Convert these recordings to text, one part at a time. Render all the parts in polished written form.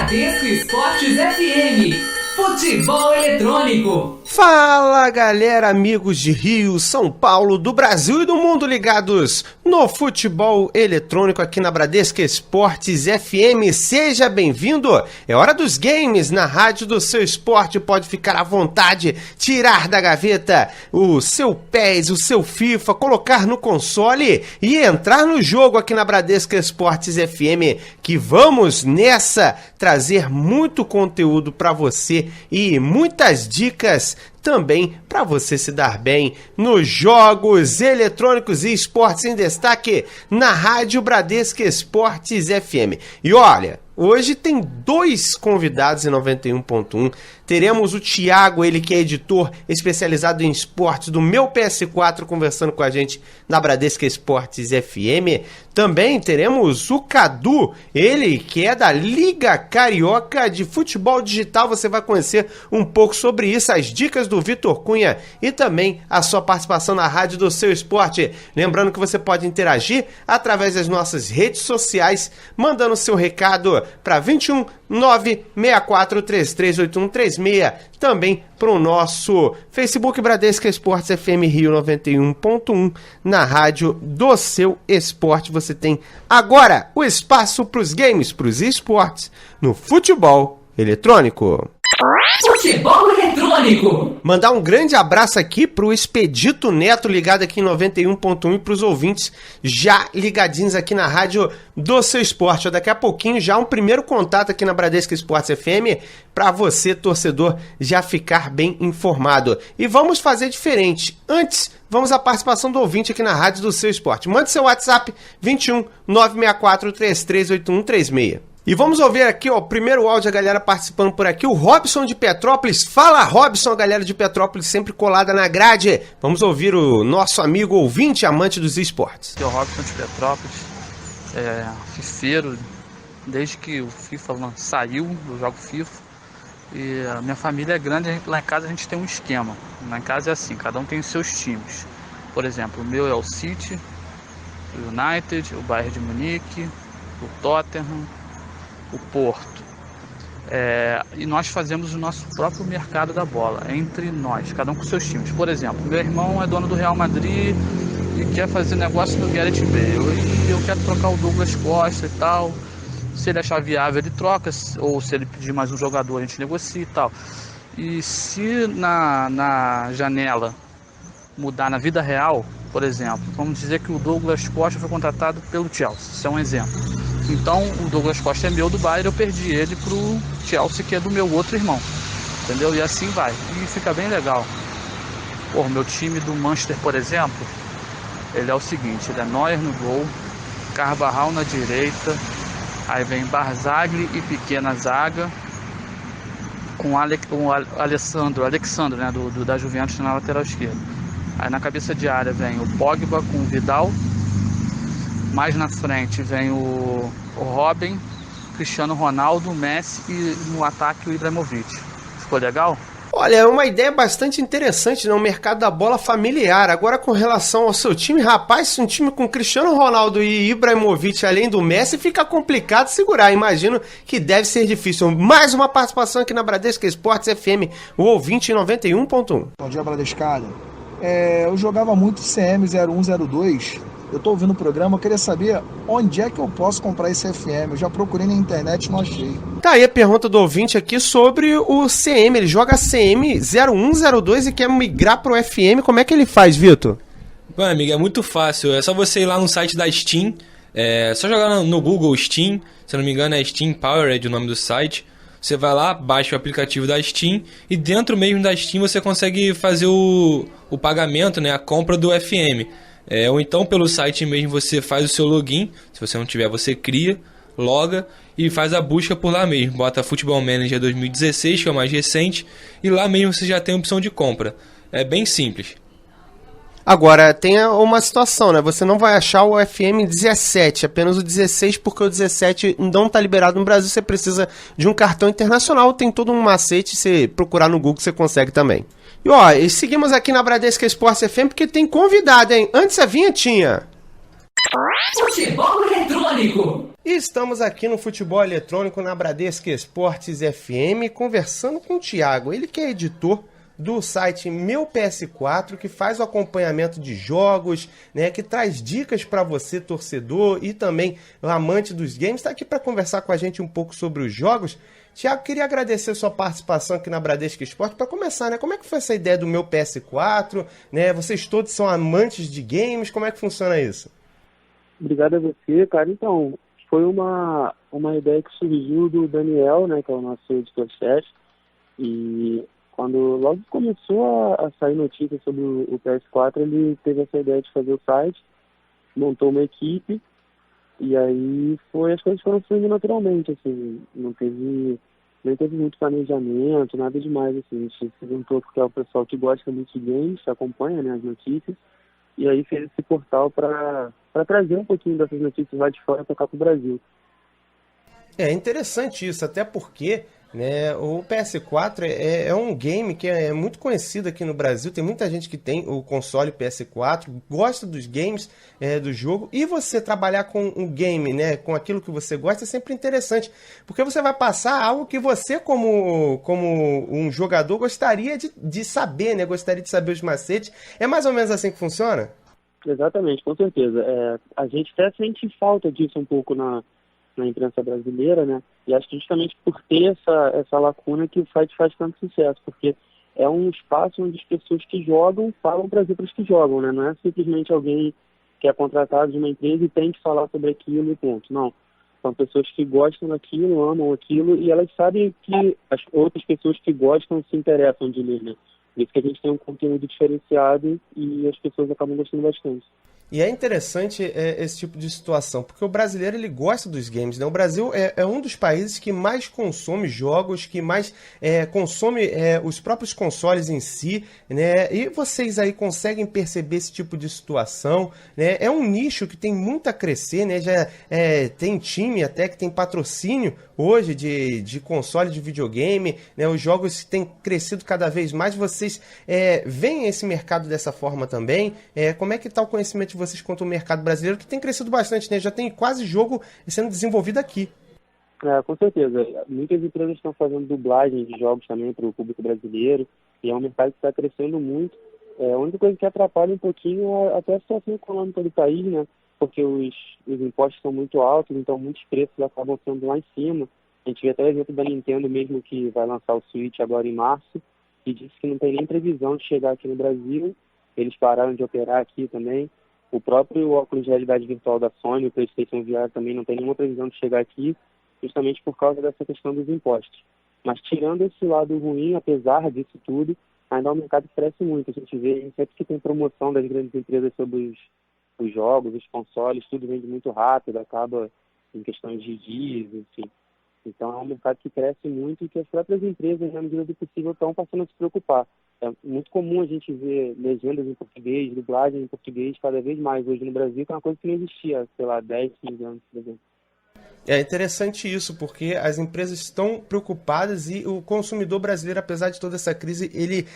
Bradesco Esportes FM. Futebol eletrônico. Fala, galera, amigos de Rio, São Paulo, do Brasil e do mundo ligados no futebol eletrônico aqui na Bradesco Esportes FM. Seja bem-vindo. É hora dos games na rádio do seu esporte. Pode ficar à vontade, tirar da gaveta o seu PES, o seu FIFA, colocar no console e entrar no jogo aqui na Bradesco Esportes FM, que vamos nessa trazer muito conteúdo para você e muitas dicas também para você se dar bem nos jogos eletrônicos e esportes em destaque na Rádio Bradesco Esportes FM. E olha, hoje tem dois convidados em 91.1. Teremos o Thiago, ele que é editor especializado em esportes do Meu PS4, conversando com a gente na Bradesco Esportes FM. Também teremos o Cadu, ele que é da Liga Carioca de Futebol Digital. Você vai conhecer um pouco sobre isso, as dicas do Vitor Cunha e também a sua participação na rádio do seu esporte. Lembrando que você pode interagir através das nossas redes sociais, mandando seu recado para 21 964338136, também para o nosso Facebook Bradesco Esportes FM Rio 91.1, na rádio do seu esporte. Você tem agora o espaço para os games, para os esportes, no futebol eletrônico. Futebol eletrônico. Mandar um grande abraço aqui pro Expedito Neto, ligado aqui em 91.1, e pros ouvintes já ligadinhos aqui na rádio do seu esporte. Daqui a pouquinho já um primeiro contato aqui na Bradesco Esportes FM para você, torcedor, já ficar bem informado. E vamos fazer diferente. Antes, vamos à participação do ouvinte aqui na rádio do seu esporte. Mande seu WhatsApp 21 964338136. E vamos ouvir aqui, ó, o primeiro áudio, a galera participando por aqui, o Robson de Petrópolis. Fala, Robson, a galera de Petrópolis sempre colada na grade. Vamos ouvir o nosso amigo ouvinte, amante dos esportes. Aqui é o Robson de Petrópolis, fifeiro, desde que o FIFA saiu, eu jogo FIFA. E a minha família é grande, lá em casa a gente tem um esquema. Lá em casa é assim, cada um tem os seus times. Por exemplo, o meu é o City, o United, o Bayern de Munique, o Tottenham, o Porto, e nós fazemos o nosso próprio mercado da bola, entre nós, cada um com seus times. Por exemplo, meu irmão é dono do Real Madrid e quer fazer negócio no Gareth Bale, e eu quero trocar o Douglas Costa e tal. Se ele achar viável, ele troca, ou se ele pedir mais um jogador, a gente negocia e tal. E se na janela mudar na vida real, por exemplo, vamos dizer que o Douglas Costa foi contratado pelo Chelsea, isso é um exemplo. Então o Douglas Costa é meu do Bayern, eu perdi ele pro Chelsea, que é do meu outro irmão, entendeu? E assim vai, e fica bem legal. O meu time do Manchester, por exemplo, ele é o seguinte, ele é Neuer no gol, Carvajal na direita, aí vem Barzagli e Piqué na zaga, com o Alexandre, né, da Juventus na lateral esquerda. Aí na cabeça de área vem o Pogba com o Vidal. Mais na frente vem o Robin, Cristiano Ronaldo, Messi e no ataque o Ibrahimovic. Ficou legal? Olha, é uma ideia bastante interessante, né? Um mercado da bola familiar. Agora, com relação ao seu time, rapaz, um time com Cristiano Ronaldo e Ibrahimovic, além do Messi, fica complicado segurar. Imagino que deve ser difícil. Mais uma participação aqui na Bradesco Esportes FM, o ouvinte 91.1. Bom dia, Bradescada. Eu jogava muito CM 0102. Eu tô ouvindo o programa, eu queria saber onde é que eu posso comprar esse FM. Eu já procurei na internet e não achei. Tá aí a pergunta do ouvinte aqui sobre o CM. Ele joga CM 0102 e quer migrar pro FM. Como é que ele faz, Vitor? Bom, amigo, é muito fácil. É só você ir lá no site da Steam. É só jogar no Google Steam. Se eu não me engano é Steam Powered o nome do site. Você vai lá, baixa o aplicativo da Steam e dentro mesmo da Steam você consegue fazer o pagamento, né, a compra do FM. Ou então pelo site mesmo você faz o seu login, se você não tiver você cria, loga e faz a busca por lá mesmo. Bota Football Manager 2016, que é o mais recente, e lá mesmo você já tem a opção de compra. É bem simples. Agora, tem uma situação, né? Você não vai achar o FM 17, apenas o 16, porque o 17 não está liberado no Brasil. Você precisa de um cartão internacional, tem todo um macete, você procurar no Google você consegue também. E seguimos aqui na Bradesco Esportes FM porque tem convidado, hein? Antes a vinhetinha. Futebol eletrônico. E estamos aqui no Futebol Eletrônico na Bradesco Esportes FM conversando com o Thiago, ele que é editor do site Meu PS4, que faz o acompanhamento de jogos, né, que traz dicas para você, torcedor e também amante dos games. Está aqui para conversar com a gente um pouco sobre os jogos. Thiago, queria agradecer sua participação aqui na Bradesco Esportes. Para começar, né, como é que foi essa ideia do Meu PS4? Né, vocês todos são amantes de games, como é que funciona isso? Obrigado a você, cara. Então, foi uma ideia que surgiu do Daniel, né, que é o nosso editor-chefe, e quando logo começou a sair notícia sobre o PS4, ele teve essa ideia de fazer o site, montou uma equipe, e aí as coisas foram fluindo naturalmente, assim, nem teve muito planejamento, nada demais, assim, a gente se juntou porque é o pessoal que gosta muito de games, que acompanha, né, as notícias, e aí fez esse portal para trazer um pouquinho dessas notícias lá de fora para cá pro Brasil. É interessante isso, até porque, né, o PS4 é um game que é muito conhecido aqui no Brasil. Tem muita gente que tem o console PS4, gosta dos games, do jogo. E você trabalhar com um game, né, com aquilo que você gosta, é sempre interessante. Porque você vai passar algo que você, como um jogador, gostaria de saber, né? Gostaria de saber os macetes. É mais ou menos assim que funciona? Exatamente, com certeza. A gente até sente falta disso um pouco na imprensa brasileira, né? E acho que justamente por ter essa lacuna que o site faz tanto sucesso, porque é um espaço onde as pessoas que jogam falam para as outras que jogam, né? Não é simplesmente alguém que é contratado de uma empresa e tem que falar sobre aquilo e ponto. Não. São pessoas que gostam daquilo, amam aquilo, e elas sabem que as outras pessoas que gostam se interessam de ler, né? Por isso que a gente tem um conteúdo diferenciado e as pessoas acabam gostando bastante. E é interessante esse tipo de situação, porque o brasileiro ele gosta dos games, né? O Brasil é um dos países que mais consome jogos, que mais consome os próprios consoles em si, né? E vocês aí conseguem perceber esse tipo de situação, né? É um nicho que tem muito a crescer, né? Já tem time até que tem patrocínio hoje de console de videogame, né? Os jogos têm crescido cada vez mais. Vocês veem esse mercado dessa forma também? Como é que está o conhecimento de vocês quanto ao mercado brasileiro, que tem crescido bastante, né? Já tem quase jogo sendo desenvolvido aqui. Com certeza. Muitas empresas estão fazendo dublagem de jogos também para o público brasileiro, e é um mercado que está crescendo muito. A única coisa que atrapalha um pouquinho é até a situação econômica do país, né? Porque os impostos são muito altos, então muitos preços acabam sendo lá em cima. A gente vê até o exemplo da Nintendo mesmo, que vai lançar o Switch agora em março, e disse que não tem nem previsão de chegar aqui no Brasil. Eles pararam de operar aqui também. O próprio óculos de realidade virtual da Sony, o PlayStation VR, também não tem nenhuma previsão de chegar aqui, justamente por causa dessa questão dos impostos. Mas tirando esse lado ruim, apesar disso tudo, ainda o mercado cresce muito. A gente vê, sempre que tem promoção das grandes empresas sobre os jogos, os consoles, tudo vende muito rápido, acaba em questões de dias, enfim. Então é um mercado que cresce muito e que as próprias empresas, na medida do possível, estão passando a se preocupar. É muito comum a gente ver legendas em português, dublagem em português cada vez mais hoje no Brasil, que é uma coisa que não existia, sei lá, 10, 15 anos, por exemplo. É interessante isso, porque as empresas estão preocupadas e o consumidor brasileiro, apesar de toda essa crise, ele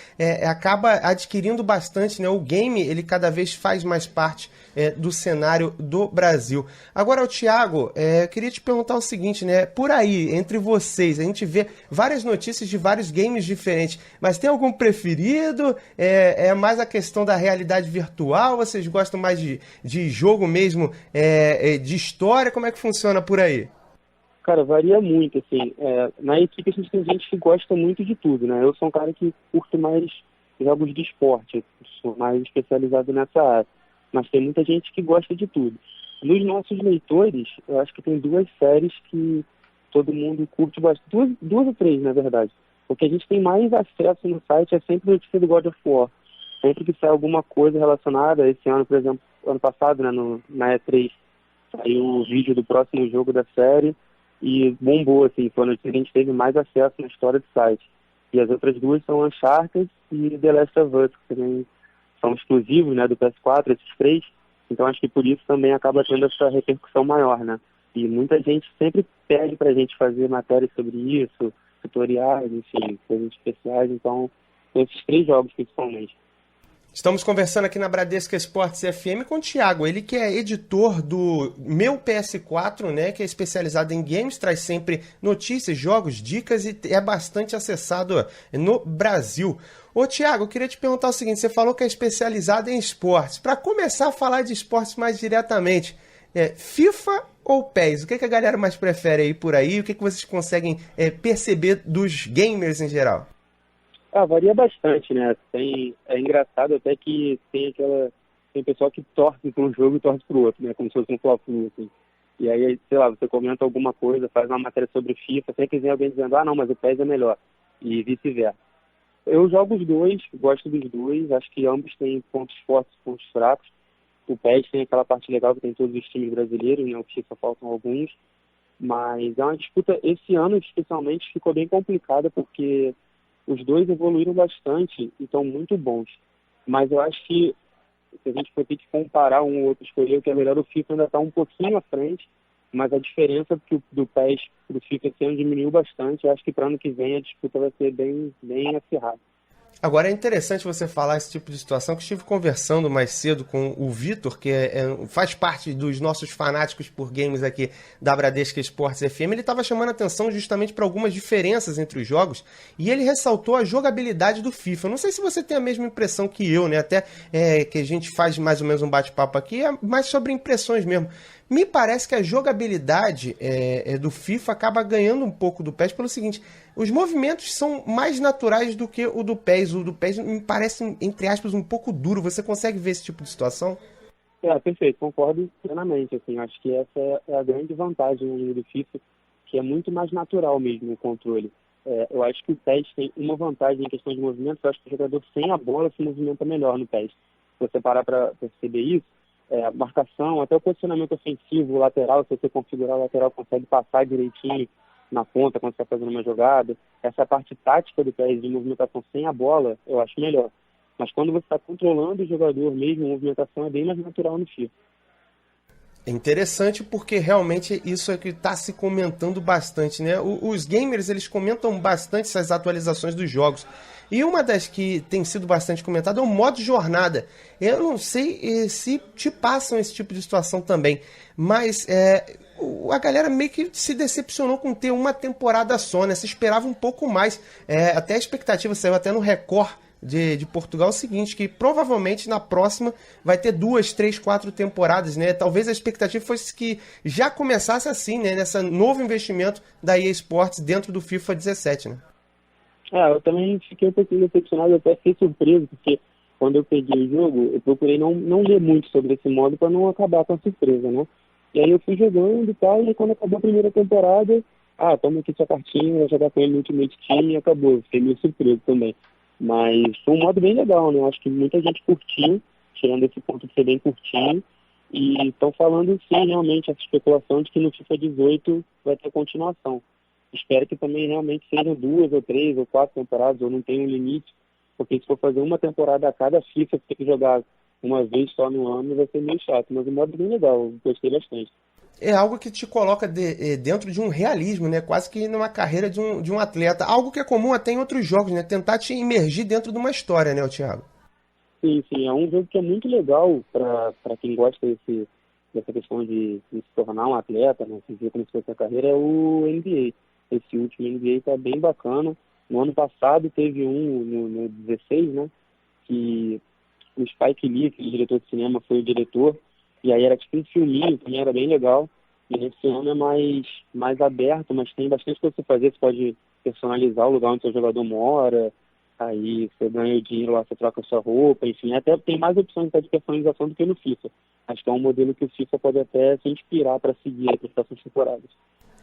acaba adquirindo bastante, né? O game, ele cada vez faz mais parte do cenário do Brasil. Agora, o Thiago, queria te perguntar o seguinte, né? Por aí, entre vocês, a gente vê várias notícias de vários games diferentes, mas tem algum preferido? É mais a questão da realidade virtual? Vocês gostam mais de jogo mesmo, de história? Como é que funciona por aí? Cara, varia muito, assim. Na equipe a gente tem gente que gosta muito de tudo, né? Eu sou um cara que curto mais jogos de esporte, sou mais especializado nessa área. Mas tem muita gente que gosta de tudo. Nos nossos leitores, eu acho que tem duas séries que todo mundo curte bastante. Duas ou três, na verdade. O que a gente tem mais acesso no site é sempre a notícia do God of War. Sempre que sai alguma coisa relacionada, esse ano, por exemplo, ano passado, né, na E3, saiu o vídeo do próximo jogo da série, e bombou, assim, foi a notícia que a gente teve mais acesso na história do site. E as outras duas são Uncharted e The Last of Us, que também são exclusivos, né, do PS4, esses três. Então acho que por isso também acaba tendo essa repercussão maior, né. E muita gente sempre pede pra gente fazer matérias sobre isso, tutoriais, enfim, coisas especiais. Então, esses três jogos principalmente. Estamos conversando aqui na Bradesco Esportes FM com o Thiago, ele que é editor do Meu PS4, né, que é especializado em games, traz sempre notícias, jogos, dicas e é bastante acessado no Brasil. Ô Thiago, eu queria te perguntar o seguinte, você falou que é especializado em esportes. Para começar a falar de esportes mais diretamente, FIFA ou PES? O que a galera mais prefere aí por aí? O que vocês conseguem perceber dos gamers em geral? Varia bastante, né? É engraçado até que tem pessoal que torce para um jogo e torce para o outro, né? Como se fosse um Fla-Flu, assim. E aí, sei lá, você comenta alguma coisa, faz uma matéria sobre FIFA, sempre vem alguém dizendo, não, mas o PES é melhor, e vice-versa. Eu jogo os dois, gosto dos dois, acho que ambos têm pontos fortes e pontos fracos. O PES tem aquela parte legal que tem todos os times brasileiros, né? O FIFA faltam alguns, mas é uma disputa, esse ano especialmente, ficou bem complicada, porque os dois evoluíram bastante e estão muito bons. Mas eu acho que se a gente for ter que comparar um ou outro, escolher o que é melhor, o FIFA ainda está um pouquinho à frente, mas a diferença do PES para o FIFA esse ano diminuiu bastante. Eu acho que para ano que vem a disputa vai ser bem acirrada. Agora é interessante você falar esse tipo de situação, que eu estive conversando mais cedo com o Vitor, que faz parte dos nossos fanáticos por games aqui da Bradesco Esportes FM. Ele estava chamando a atenção justamente para algumas diferenças entre os jogos e ele ressaltou a jogabilidade do FIFA. Eu não sei se você tem a mesma impressão que eu, né? Até que a gente faz mais ou menos um bate-papo aqui, é mais sobre impressões mesmo. Me parece que a jogabilidade do FIFA acaba ganhando um pouco do PES pelo seguinte, os movimentos são mais naturais do que o do PES. O do PES me parece, entre aspas, um pouco duro. Você consegue ver esse tipo de situação? Perfeito, concordo plenamente. Assim, acho que essa é a grande vantagem do FIFA, que é muito mais natural mesmo o controle. Eu acho que o PES tem uma vantagem em questão de movimento, eu acho que o jogador sem a bola se movimenta melhor no PES. Se você parar para perceber isso, a marcação, até o posicionamento ofensivo, o lateral, se você configurar o lateral, consegue passar direitinho na ponta quando você está fazendo uma jogada. Essa parte tática do PES de movimentação sem a bola, eu acho melhor. Mas quando você está controlando o jogador mesmo, a movimentação é bem mais natural no FIFA. É interessante porque realmente isso é que está se comentando bastante, né? Os gamers, eles comentam bastante essas atualizações dos jogos. E uma das que tem sido bastante comentada é o modo jornada. Eu não sei se te passam esse tipo de situação também, mas a galera meio que se decepcionou com ter uma temporada só, né? Se esperava um pouco mais. Até a expectativa saiu até no Record de Portugal o seguinte, que provavelmente na próxima vai ter 2, 3, 4 temporadas, né? Talvez a expectativa fosse que já começasse assim, né? Nesse novo investimento da EA Sports dentro do FIFA 17, né? Eu também fiquei um pouquinho decepcionado, até fiquei surpreso, porque quando eu peguei o jogo, eu procurei não ler muito sobre esse modo para não acabar com a surpresa, né? E aí eu fui jogando e tal, e quando acabou a primeira temporada, toma aqui sua cartinha, vai jogar com ele no Ultimate Team e acabou. Fiquei meio surpreso também. Mas foi um modo bem legal, né? Acho que muita gente curtiu, tirando esse ponto de ser bem curtinho, e estão falando sim, realmente, essa especulação de que no FIFA 18 vai ter continuação. Espero que também realmente sejam 2 ou 3 ou 4 temporadas, ou não tenha um limite, porque se for fazer uma temporada a cada FIFA, ter que jogar uma vez só no ano, vai ser meio chato. Mas o modo é bem legal, eu gostei bastante. É algo que te coloca dentro de um realismo, né? Quase que numa carreira de um atleta. Algo que é comum até em outros jogos, né? Tentar te imergir dentro de uma história, né, Thiago? Sim, é um jogo que é muito legal para quem gosta dessa questão de se tornar um atleta, né? Se ver como se fosse a carreira, é o NBA. Esse último NBA está bem bacana. No ano passado teve no 16, né? Que o Spike Lee, que é o diretor de cinema, foi o diretor. E aí era tipo um filminho, também era bem legal. E nesse ano é mais aberto, mas tem bastante coisa pra você fazer. Você pode personalizar o lugar onde seu jogador mora, aí você ganha o dinheiro lá, você troca a sua roupa, enfim. Até tem mais opções de personalização do que no FIFA. Acho que é um modelo que o FIFA pode até se inspirar para seguir as próximas temporadas.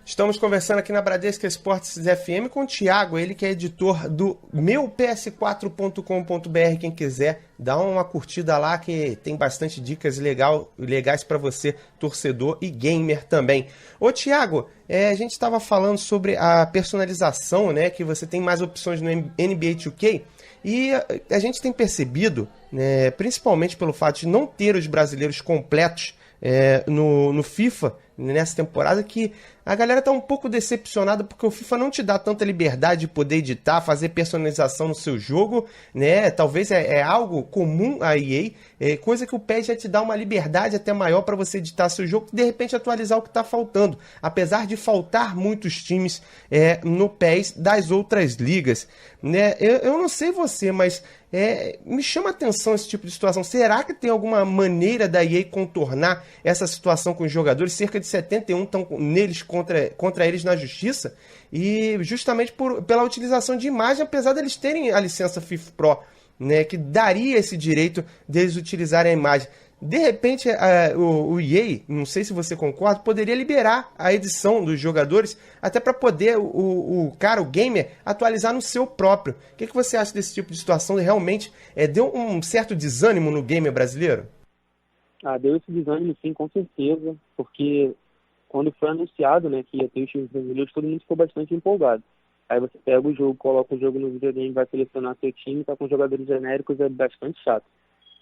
Estamos conversando aqui na Bradesco Esportes FM com o Thiago, ele que é editor do meups4.com.br. Quem quiser, dá uma curtida lá que tem bastante dicas legais para você, torcedor e gamer também. Ô Thiago, a gente estava falando sobre a personalização, né, que você tem mais opções no NBA 2K, e a gente tem percebido, né, principalmente pelo fato de não ter os brasileiros completos no FIFA nessa temporada, que a galera tá um pouco decepcionada porque o FIFA não te dá tanta liberdade de poder editar, fazer personalização no seu jogo, né? Talvez é algo comum a EA, coisa que o PES já te dá uma liberdade até maior para você editar seu jogo e de repente atualizar o que tá faltando, apesar de faltar muitos times no PES das outras ligas, né? Eu não sei você, mas me chama a atenção esse tipo de situação. Será que tem alguma maneira da EA contornar essa situação com os jogadores? Cerca de 71 estão neles contra eles na justiça, e justamente pela utilização de imagem, apesar deles terem a licença FIFA Pro, né, que daria esse direito deles utilizarem a imagem. De repente, o EA, não sei se você concorda, poderia liberar a edição dos jogadores até para poder o gamer, atualizar no seu próprio. O que você acha desse tipo de situação? Realmente deu um certo desânimo no gamer brasileiro? Deu esse desânimo, sim, com certeza, porque quando foi anunciado, né, que ia ter os times brasileiros, todo mundo ficou bastante empolgado. Aí você pega o jogo, coloca o jogo no videogame, vai selecionar seu time, tá com jogadores genéricos, é bastante chato.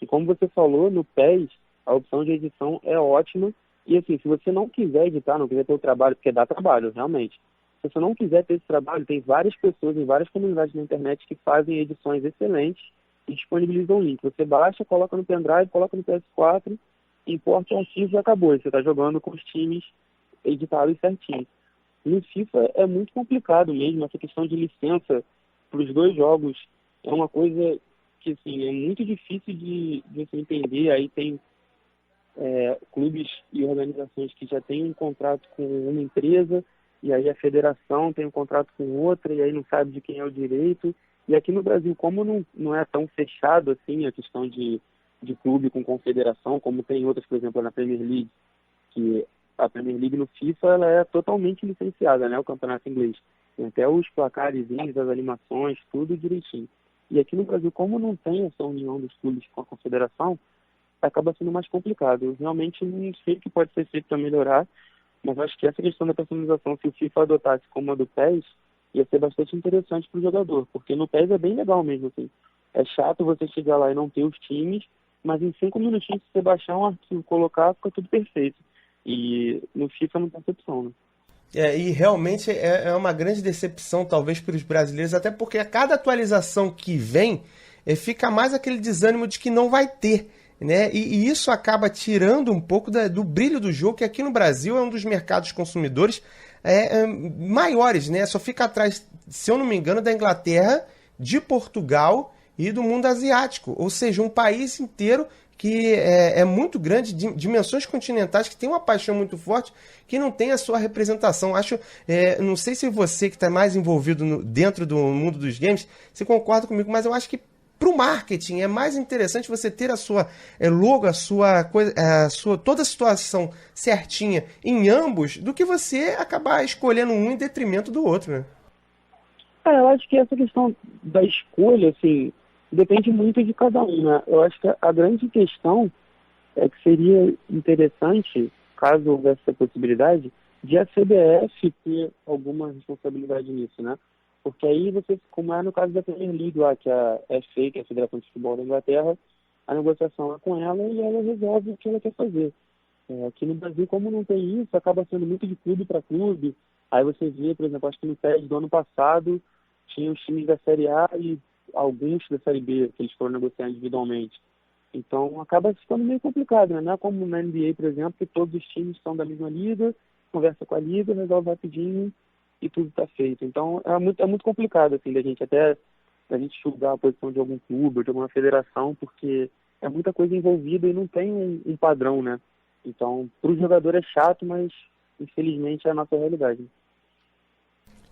E como você falou, no PES, a opção de edição é ótima. E assim, se você não quiser editar, não quiser ter o trabalho, porque dá trabalho, realmente. Se você não quiser ter esse trabalho, tem várias pessoas em várias comunidades na internet que fazem edições excelentes e disponibilizam o link. Você baixa, coloca no pendrive, coloca no PS4, importa o arquivo e acabou. Você está jogando com os times editados certinho. No FIFA é muito complicado mesmo, essa questão de licença para os dois jogos é uma coisa que assim, é muito difícil de você entender. Aí tem clubes e organizações que já têm um contrato com uma empresa, e aí a federação tem um contrato com outra, e aí não sabe de quem é o direito. E aqui no Brasil, como não é tão fechado assim a questão de clube com confederação, como tem outras, por exemplo, na Premier League, que a Premier League no FIFA ela é totalmente licenciada, né, o campeonato inglês. Tem até os placarezinhos, as animações, tudo direitinho. E aqui no Brasil, como não tem essa união dos clubes com a confederação, acaba sendo mais complicado. Eu realmente não sei o que pode ser feito para melhorar, mas acho que essa questão da personalização, se o FIFA adotasse como a do PES, ia ser bastante interessante para o jogador, porque no PES é bem legal mesmo, assim. É chato você chegar lá e não ter os times, mas em 5 minutinhos, se você baixar um arquivo, colocar, fica tudo perfeito. E no FIFA não tem essa opção, né? E realmente é uma grande decepção, talvez, para os brasileiros, até porque a cada atualização que vem, fica mais aquele desânimo de que não vai ter, né? E isso acaba tirando um pouco do brilho do jogo, que aqui no Brasil é um dos mercados consumidores maiores, né? Só fica atrás, se eu não me engano, da Inglaterra, de Portugal e do mundo asiático. Ou seja, um país inteiro que é muito grande, de dimensões continentais, que tem uma paixão muito forte, que não tem a sua representação. Acho, não sei se você que está mais envolvido dentro do mundo dos games, você concorda comigo, mas eu acho que para o marketing é mais interessante você ter a sua logo, a sua coisa, toda a situação certinha em ambos, do que você acabar escolhendo um em detrimento do outro, né? Eu acho que essa questão da escolha, assim, depende muito de cada um, né? Eu acho que a grande questão é que seria interessante, caso houvesse essa possibilidade, de a CBF ter alguma responsabilidade nisso, né? Porque aí você, como é no caso da Premier League lá, que a FA, que é a Federação de Futebol da Inglaterra, a negociação é com ela e ela resolve o que ela quer fazer. Aqui no Brasil, como não tem isso, acaba sendo muito de clube para clube. Aí você vê, por exemplo, acho que no PES do ano passado tinha os times da Série A e alguns da Série B, que eles foram negociar individualmente. Então acaba ficando meio complicado, né? Não é como na NBA, por exemplo, que todos os times são da mesma liga, conversa com a liga, resolve rapidinho e tudo está feito. Então é muito complicado, assim, da gente julgar a posição de algum clube ou de alguma federação, porque é muita coisa envolvida e não tem um padrão, né? Então, para o jogador é chato, mas infelizmente é a nossa realidade.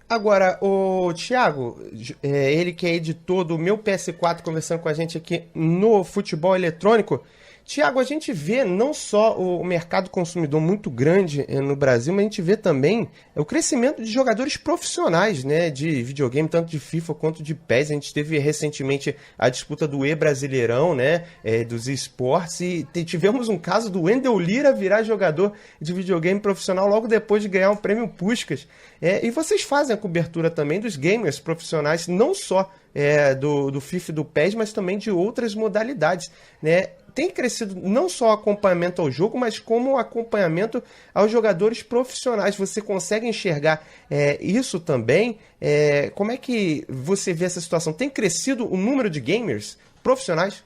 Agora, o Thiago, ele que é editor do Meu PS4, conversando com a gente aqui no Futebol Eletrônico. Thiago, a gente vê não só o mercado consumidor muito grande no Brasil, mas a gente vê também o crescimento de jogadores profissionais, né, de videogame, tanto de FIFA quanto de PES. A gente teve recentemente a disputa do E-Brasileirão, né, dos esportes, e tivemos um caso do Wendel Lira virar jogador de videogame profissional logo depois de ganhar um prêmio Puskás. E vocês fazem a cobertura também dos gamers profissionais, não só do FIFA e do PES, mas também de outras modalidades, né? tem crescido não só acompanhamento ao jogo, mas como acompanhamento aos jogadores profissionais. Você consegue enxergar isso também? Como é que você vê essa situação? Tem crescido o número de gamers profissionais?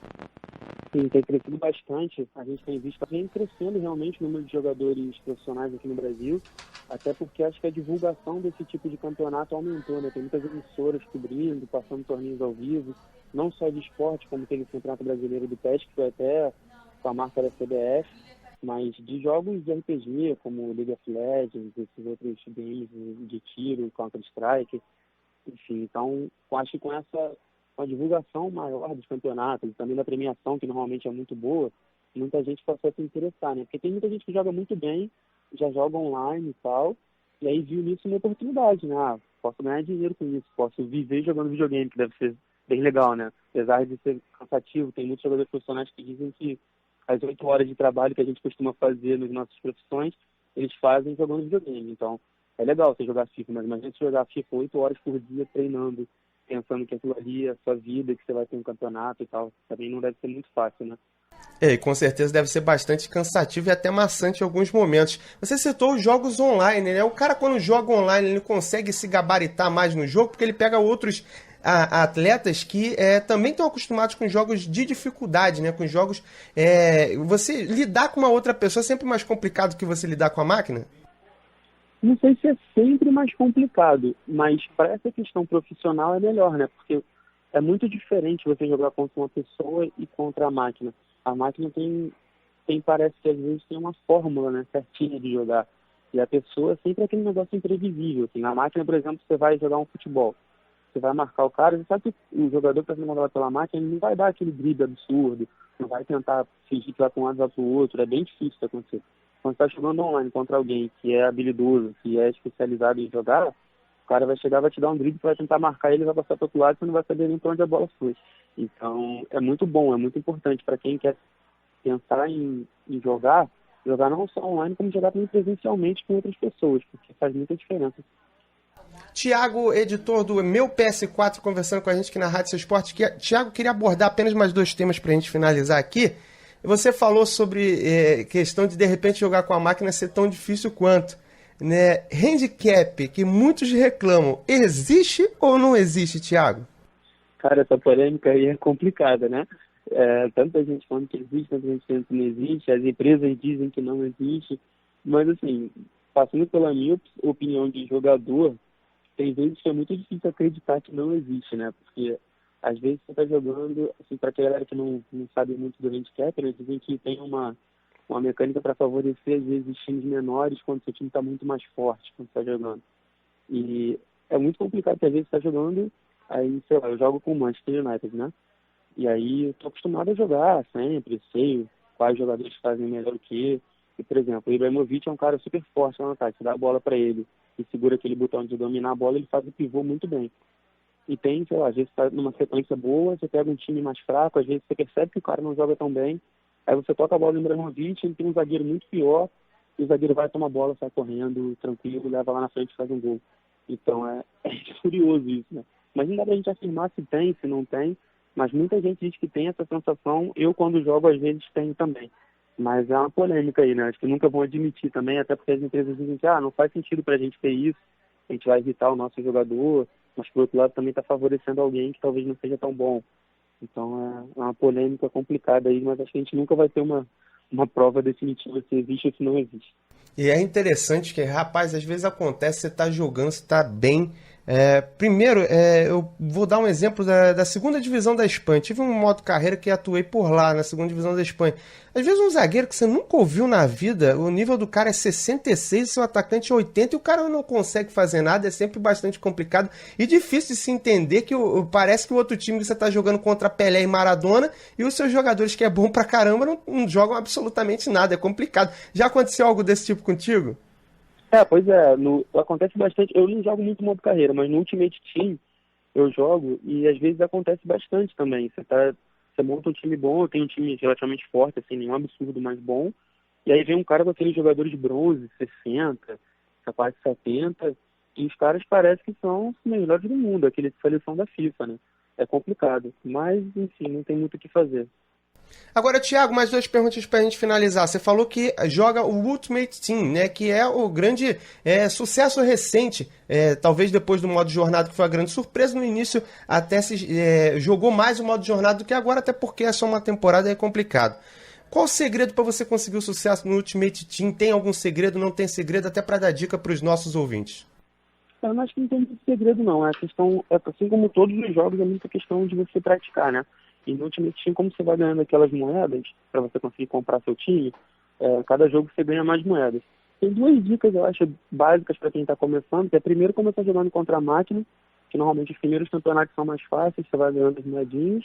Sim, tem crescido bastante. A gente tem visto que vem crescendo realmente o número de jogadores profissionais aqui no Brasil, até porque acho que a divulgação desse tipo de campeonato aumentou, né? Tem muitas emissoras cobrindo, passando torneios ao vivo, não só de esporte, como teve o Campeonato Brasileiro do PES, que foi até com a marca da CBF, mas de jogos de RPG, como League of Legends, esses outros games de tiro, Counter-Strike, enfim. Então, acho que com a divulgação maior dos campeonatos, também da premiação, que normalmente é muito boa, muita gente passou a se interessar, né? Porque tem muita gente que joga muito bem, já joga online e tal, e aí viu nisso uma oportunidade, né? Ah, posso ganhar dinheiro com isso, posso viver jogando videogame, que deve ser bem legal, né? Apesar de ser cansativo, tem muitos jogadores profissionais que dizem que as 8 horas de trabalho que a gente costuma fazer nas nossas profissões, eles fazem jogando videogame. Então, é legal você jogar FIFA, mas imagina você jogar FIFA 8 horas por dia treinando, pensando que aquilo ali é a sua vida, que você vai ter um campeonato e tal. Também não deve ser muito fácil, né? E com certeza deve ser bastante cansativo e até maçante em alguns momentos. Você citou os jogos online, né? O cara, quando joga online, ele consegue se gabaritar mais no jogo, porque ele pega outros atletas que também estão acostumados com jogos de dificuldade, né? Com jogos... você lidar com uma outra pessoa é sempre mais complicado que você lidar com a máquina? Não sei se é sempre mais complicado, mas para essa questão profissional é melhor, né? Porque é muito diferente você jogar contra uma pessoa e contra a máquina. A máquina parece que às vezes tem uma fórmula, né, certinha de jogar. E a pessoa é sempre aquele negócio imprevisível. Assim. Na máquina, por exemplo, você vai jogar um futebol. Você vai marcar o cara, você sabe que o jogador que está sendo mandado pela máquina, ele não vai dar aquele drible absurdo, não vai tentar fingir que vai para um lado e vai para o outro. É bem difícil isso acontecer. Quando você está jogando online contra alguém que é habilidoso, que é especializado em jogar, o cara vai chegar, vai te dar um drible, vai tentar marcar ele, vai passar para outro lado, você não vai saber nem para onde a bola foi. Então, é muito bom, é muito importante para quem quer pensar em jogar não só online, como jogar também presencialmente com outras pessoas, porque faz muita diferença. Tiago, editor do Meu PS4, conversando com a gente aqui na Rádio Seu Esporte. Tiago, queria abordar apenas mais 2 temas para a gente finalizar aqui. Você falou sobre questão de repente jogar com a máquina ser tão difícil quanto, né? Handicap, que muitos reclamam, existe ou não existe, Tiago? Cara, essa polêmica aí é complicada, né? Tanta gente falando que existe, tanta gente falando que não existe, as empresas dizem que não existe, mas assim, passando pela minha opinião de jogador, tem vezes que é muito difícil acreditar que não existe, né? Porque às vezes você está jogando, assim, para aquela galera que não sabe muito do handicap, né? Dizem que tem uma mecânica para favorecer, às vezes, times menores quando seu time está muito mais forte quando está jogando. E é muito complicado, porque às vezes você está jogando, aí, sei lá, eu jogo com o Manchester United, né? E aí eu tô acostumado a jogar sempre, sei quais jogadores fazem melhor o quê. E, por exemplo, o Ibrahimovic é um cara super forte lá no ataque. Você dá a bola para ele e segura aquele botão de dominar a bola, ele faz o pivô muito bem. E tem, sei lá, às vezes tá numa sequência boa, você pega um time mais fraco, às vezes você percebe que o cara não joga tão bem, aí você toca a bola no Ibrahimovic, ele tem um zagueiro muito pior, e o zagueiro vai tomar a bola, sai correndo, tranquilo, leva lá na frente e faz um gol. Então é curioso isso, né? Mas não dá pra gente afirmar se tem, se não tem, mas muita gente diz que tem essa sensação, eu quando jogo às vezes tenho também. Mas é uma polêmica aí, né? Acho que nunca vão admitir também, até porque as empresas dizem que não faz sentido pra gente ter isso, a gente vai evitar o nosso jogador, mas por outro lado também está favorecendo alguém que talvez não seja tão bom. Então é uma polêmica complicada aí, mas acho que a gente nunca vai ter uma prova definitiva se existe ou se não existe. E é interessante que, rapaz, às vezes acontece, você tá jogando, você tá bem. Primeiro, eu vou dar um exemplo da segunda divisão da Espanha. Tive um modo carreira que atuei por lá, na segunda divisão da Espanha. Às vezes um zagueiro que você nunca ouviu na vida, o nível do cara é 66, seu atacante é 80 e o cara não consegue fazer nada, é sempre bastante complicado e difícil de se entender que parece que o outro time que você tá jogando contra Pelé e Maradona e os seus jogadores que é bom pra caramba não jogam absolutamente nada, é complicado. Já aconteceu algo desse tipo contigo? Pois é, acontece bastante. Eu não jogo muito modo carreira, mas no Ultimate Team eu jogo e às vezes acontece bastante também. Você monta um time bom, tem um time relativamente forte, assim, nenhum absurdo, mas bom. E aí vem um cara com aqueles jogadores de bronze, 60, capaz de 70, e os caras parecem que são os melhores do mundo, aquele de seleção da FIFA, né? É complicado, mas enfim, não tem muito o que fazer. Agora, Thiago, mais 2 perguntas pra gente finalizar. Você falou que joga o Ultimate Team, né? Que é o grande sucesso recente, talvez depois do modo jornada, que foi a grande surpresa no início, até jogou mais o modo jornada do que agora, até porque é só uma temporada e é complicado. Qual o segredo para você conseguir o sucesso no Ultimate Team? Tem algum segredo, não tem segredo? Até para dar dica para os nossos ouvintes. Eu não acho que não tem muito segredo, não. É questão, assim como todos os jogos, é muita questão de você praticar, né? E no Ultimate Team, como você vai ganhando aquelas moedas para você conseguir comprar seu time, cada jogo você ganha mais moedas. Tem 2 dicas, eu acho, básicas para quem está começando, que é primeiro começar jogando contra a máquina, que normalmente os primeiros campeonatos são mais fáceis, você vai ganhando as moedinhas.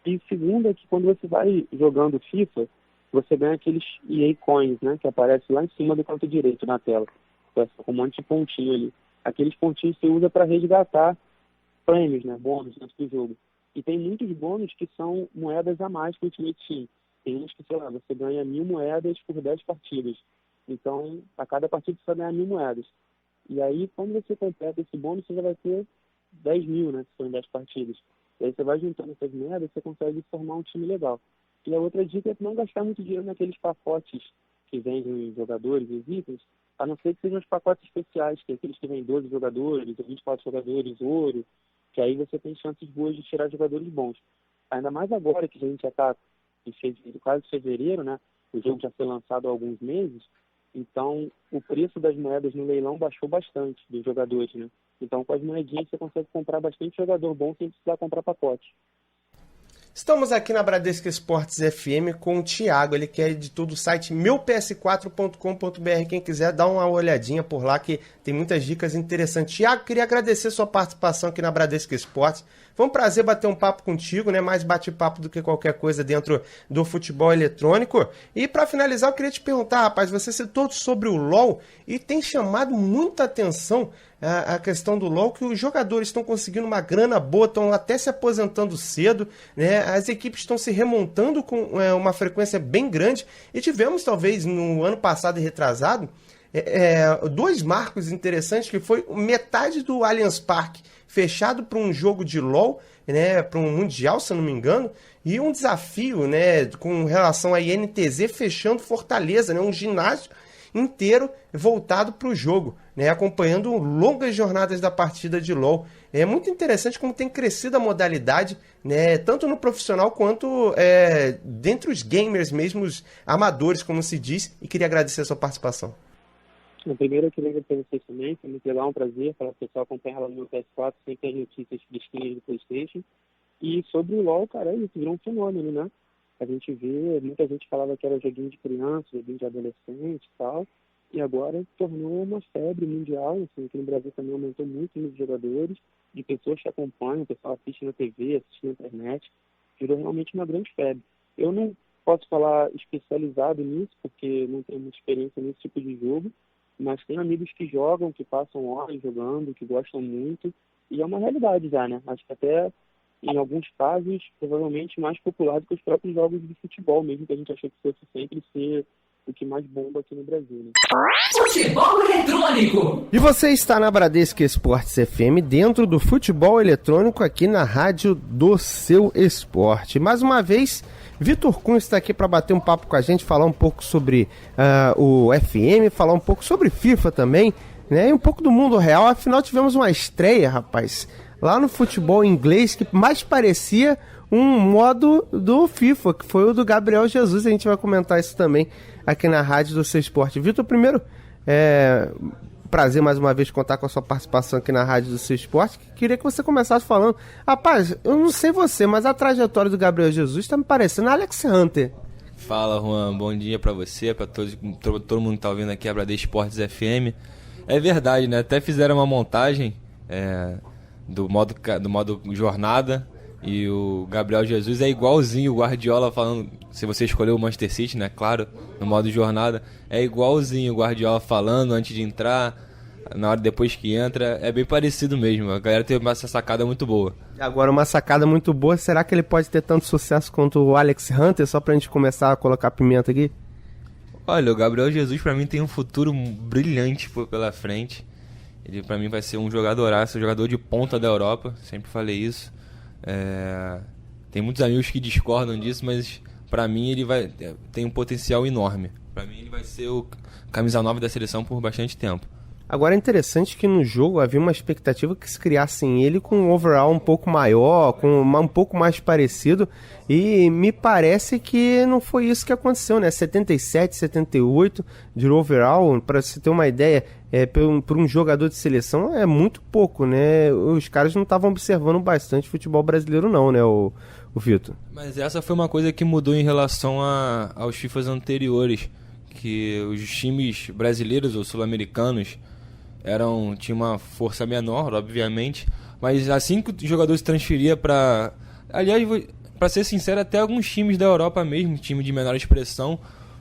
E segundo é que quando você vai jogando FIFA, você ganha aqueles EA Coins, né, que aparece lá em cima do canto direito na tela, com um monte de pontinho ali. Aqueles pontinhos você usa para resgatar prêmios, né, bônus dentro do jogo. E tem muitos bônus que são moedas a mais que o Ultimate Team. Tem uns que, sei lá, você ganha 1000 moedas por 10 partidas. Então, a cada partida você vai ganhar 1000 moedas. E aí, quando você completa esse bônus, você já vai ter 10.000, né, se forem 10 partidas. E aí você vai juntando essas moedas, você consegue formar um time legal. E a outra dica é não gastar muito dinheiro naqueles pacotes que vendem os jogadores, os itens, a não ser que sejam os pacotes especiais, que é aqueles que vêm 12 jogadores, ou 24 jogadores, ouro, que aí você tem chances boas de tirar jogadores bons. Ainda mais agora que a gente já está em quase fevereiro, né? O jogo já foi lançado há alguns meses, então o preço das moedas no leilão baixou bastante dos jogadores, né? Então com as moedinhas você consegue comprar bastante jogador bom sem precisar comprar pacote. Estamos aqui na Bradesco Esportes FM com o Thiago, ele que é editor do site meups4.com.br. Quem quiser dar uma olhadinha por lá, que tem muitas dicas interessantes. Thiago, queria agradecer sua participação aqui na Bradesco Esportes. Foi um prazer bater um papo contigo, né? Mais bate-papo do que qualquer coisa dentro do futebol eletrônico. E para finalizar, eu queria te perguntar, rapaz, você citou sobre o LoL e tem chamado muita atenção a questão do LoL, que os jogadores estão conseguindo uma grana boa, estão até se aposentando cedo, né? As equipes estão se remontando com uma frequência bem grande e tivemos, talvez, no ano passado e retrasado, 2 marcos interessantes, que foi metade do Allianz Parque fechado para um jogo de LoL, né, para um Mundial, se eu não me engano, e um desafio, né, com relação à INTZ fechando Fortaleza, né, um ginásio inteiro voltado para o jogo, né, acompanhando longas jornadas da partida de LoL. É muito interessante como tem crescido a modalidade, né, tanto no profissional quanto dentre os gamers mesmo, os amadores, como se diz, e queria agradecer a sua participação. Primeiro eu queria agradecer também, foi muito legal, um prazer falar com o pessoal, acompanhar lá no meu PS4, sempre as notícias fresquinhas do PlayStation. E sobre o LoL, cara, isso virou um fenômeno, né? A gente vê, muita gente falava que era joguinho de criança, joguinho de adolescente e tal, e agora tornou uma febre mundial, assim, aqui no Brasil também aumentou muito o número de jogadores, de pessoas que acompanham, o pessoal assiste na TV, assiste na internet, virou realmente uma grande febre. Eu não posso falar especializado nisso, porque não tenho muita experiência nesse tipo de jogo, mas tem amigos que jogam, que passam horas jogando, que gostam muito, e é uma realidade já, né? Acho que até, em alguns casos, provavelmente mais popular do que os próprios jogos de futebol mesmo, que a gente achou que fosse sempre ser o que mais bomba aqui no Brasil, né? Futebol eletrônico! E você está na Bradesco Esportes FM, dentro do futebol eletrônico, aqui na rádio do seu esporte. Mais uma vez, Vitor Cunha está aqui para bater um papo com a gente, falar um pouco sobre o FM, falar um pouco sobre FIFA também, né? E um pouco do mundo real. Afinal, tivemos uma estreia, rapaz, lá no futebol inglês, que mais parecia um modo do FIFA, que foi o do Gabriel Jesus. A gente vai comentar isso também aqui na rádio do seu esporte. Vitor, primeiro, prazer mais uma vez contar com a sua participação aqui na rádio do seu esporte. Queria que você começasse falando, rapaz, eu não sei você, mas a trajetória do Gabriel Jesus está me parecendo Alex Hunter. Fala, Juan, bom dia pra você, pra todo mundo que tá ouvindo aqui a Bradesco Esportes FM. É verdade, né? Até fizeram uma montagem do modo jornada, e o Gabriel Jesus é igualzinho o Guardiola falando, se você escolheu o Manchester City, né, claro, no modo jornada, é igualzinho o Guardiola falando antes de entrar, na hora depois que entra, é bem parecido mesmo. A galera teve essa sacada muito boa. Agora, uma sacada muito boa, será que ele pode ter tanto sucesso quanto o Alex Hunter, só pra gente começar a colocar pimenta aqui? Olha, o Gabriel Jesus pra mim tem um futuro brilhante pela frente. Ele pra mim vai ser um jogadoraço, um jogador de ponta da Europa, sempre falei isso. Tem muitos amigos que discordam disso, mas pra mim ele tem um potencial enorme. Pra mim ele vai ser o camisa 9 da seleção por bastante tempo. Agora é interessante que no jogo havia uma expectativa que se criassem ele com um overall um pouco maior, com um pouco mais parecido, e me parece que não foi isso que aconteceu, né? 77, 78 de overall, para você ter uma ideia, por um jogador de seleção é muito pouco, né? Os caras não estavam observando bastante futebol brasileiro não, né, o Vitor? Mas essa foi uma coisa que mudou em relação aos FIFAs anteriores, que os times brasileiros ou sul-americanos tinha uma força menor, obviamente, mas assim que o jogador se transferia para... Aliás, para ser sincero, até alguns times da Europa mesmo, time de menor expressão,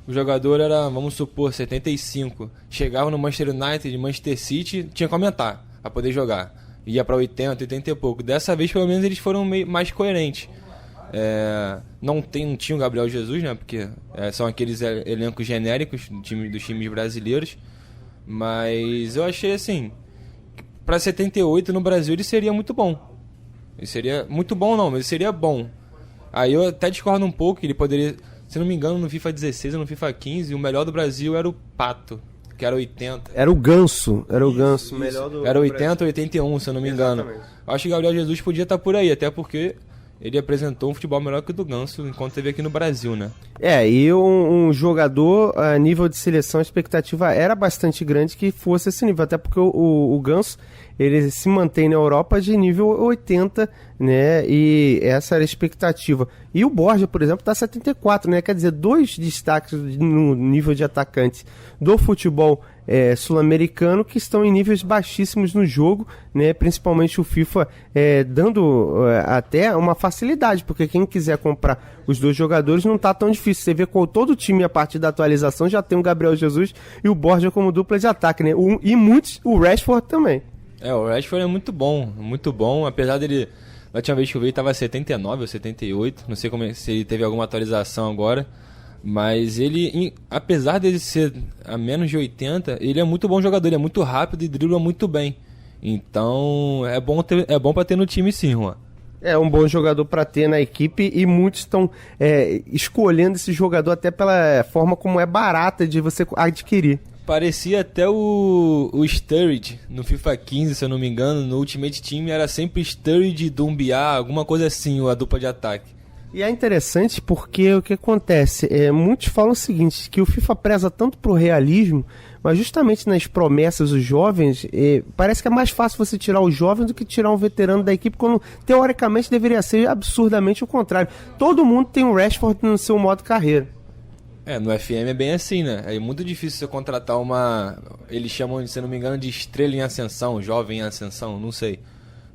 o jogador era, vamos supor, 75. Chegava no Manchester United, Manchester City, tinha que aumentar para poder jogar. Ia para 80, 80 e pouco. Dessa vez, pelo menos, eles foram mais coerentes. Não tinha o Gabriel Jesus, né? Porque são aqueles elencos genéricos dos times brasileiros. Mas eu achei assim, para 78 no Brasil ele seria muito bom. Ele seria muito bom não, mas ele seria bom. Aí eu até discordo um pouco, que ele poderia, se não me engano, no FIFA 16 ou no FIFA 15, o melhor do Brasil era o Pato, que era 80. Era o Ganso, melhor do era 80 ou 81, se eu não me engano. Exatamente. Eu acho que o Gabriel Jesus podia estar por aí, até porque ele apresentou um futebol melhor que o do Ganso enquanto esteve aqui no Brasil, né? E um jogador a nível de seleção, a expectativa era bastante grande que fosse esse nível, até porque o Ganso, ele se mantém na Europa de nível 80, né? E essa era a expectativa. E o Borja, por exemplo, está 74, né? Quer dizer, dois destaques no nível de atacantes do futebol sul-americano que estão em níveis baixíssimos no jogo, né? Principalmente o FIFA dando até uma facilidade, porque quem quiser comprar os dois jogadores não está tão difícil. Você vê com todo o time a partir da atualização já tem o Gabriel Jesus e o Borja como dupla de ataque, né? E muitos, o Rashford também. O Rashford é muito bom, apesar dele, na última vez que eu vi, estava 79 ou 78, não sei se ele teve alguma atualização agora, mas ele, apesar dele ser a menos de 80, ele é muito bom jogador, ele é muito rápido e dribla muito bem, então é bom para ter no time sim, Juan. É um bom jogador para ter na equipe e muitos estão escolhendo esse jogador até pela forma como é barata de você adquirir. Parecia até o Sturridge no FIFA 15, se eu não me engano, no Ultimate Team era sempre Sturridge e Doumbia, alguma coisa assim, a dupla de ataque. E é interessante porque o que acontece, muitos falam o seguinte, que o FIFA preza tanto pro realismo, mas justamente nas promessas dos jovens, parece que é mais fácil você tirar o jovem do que tirar um veterano da equipe, quando teoricamente deveria ser absurdamente o contrário. Todo mundo tem um Rashford no seu modo carreira. No FM é bem assim, né? É muito difícil você contratar eles chamam, se não me engano, de estrela em ascensão, jovem em ascensão, não sei.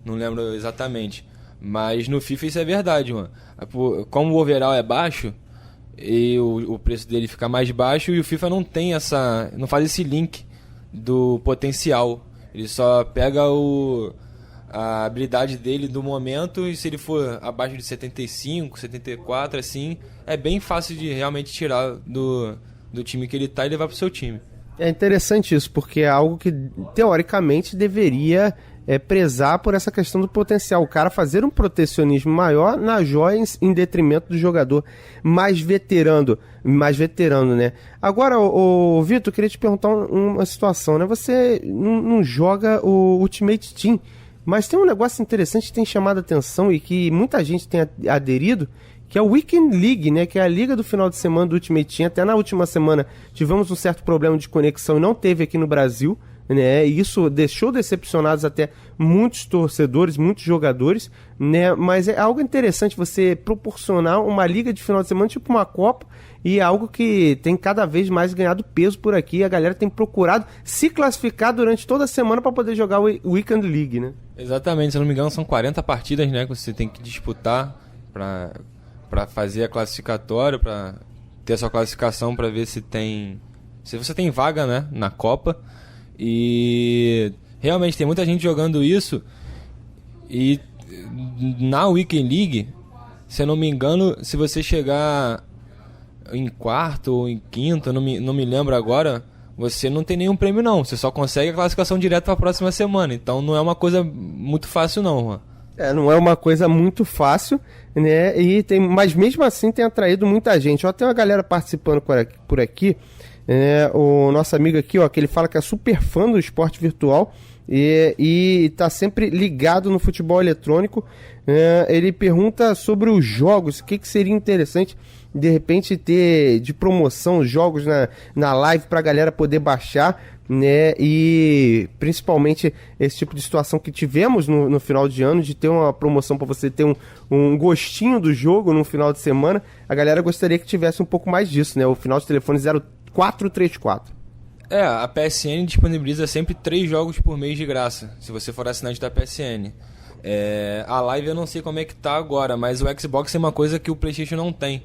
Não lembro exatamente. Mas no FIFA isso é verdade, mano. Como o overall é baixo, e o preço dele fica mais baixo, e o FIFA não faz esse link do potencial. Ele só pega a habilidade dele do momento, e se ele for abaixo de 75, 74, assim, é bem fácil de realmente tirar do time que ele tá e levar pro seu time. É interessante isso, porque é algo que teoricamente deveria prezar por essa questão do potencial. O cara fazer um protecionismo maior na joia em detrimento do jogador mais veterano, né? Agora, Vitor, eu queria te perguntar uma situação, né? Você não joga o Ultimate Team, mas tem um negócio interessante que tem chamado a atenção e que muita gente tem aderido, que é o Weekend League, né? Que é a liga do final de semana do Ultimate Team. Até na última semana tivemos um certo problema de conexão e não teve aqui no Brasil, né? E isso deixou decepcionados até muitos torcedores, muitos jogadores, né? Mas é algo interessante você proporcionar uma liga de final de semana, tipo uma Copa, e é algo que tem cada vez mais ganhado peso por aqui. A galera tem procurado se classificar durante toda a semana para poder jogar o Weekend League, né? Exatamente, se eu não me engano são 40 partidas, né, que você tem que disputar para fazer a classificatória, para ter a sua classificação, para ver se você tem vaga, né, na Copa. E realmente tem muita gente jogando isso. E na Weekend League, se eu não me engano, se você chegar em quarto ou em quinto, não me lembro agora, você não tem nenhum prêmio não, você só consegue a classificação direta para a próxima semana, então não é uma coisa muito fácil não, Juan. Não é uma coisa muito fácil, né? Mas mesmo assim tem atraído muita gente. Ó, tem uma galera participando por aqui. O nosso amigo aqui, ó, que ele fala que é super fã do esporte virtual e tá sempre ligado no futebol eletrônico. Ele pergunta sobre os jogos, o que seria interessante de repente ter de promoção jogos na live pra galera poder baixar, né? E principalmente esse tipo de situação que tivemos no final de ano, de ter uma promoção para você ter um gostinho do jogo no final de semana. A galera gostaria que tivesse um pouco mais disso, né? O final de telefone 0434. A PSN disponibiliza sempre 3 jogos por mês de graça, se você for assinante da PSN. A live eu não sei como é que tá agora, mas o Xbox é uma coisa que o PlayStation não tem.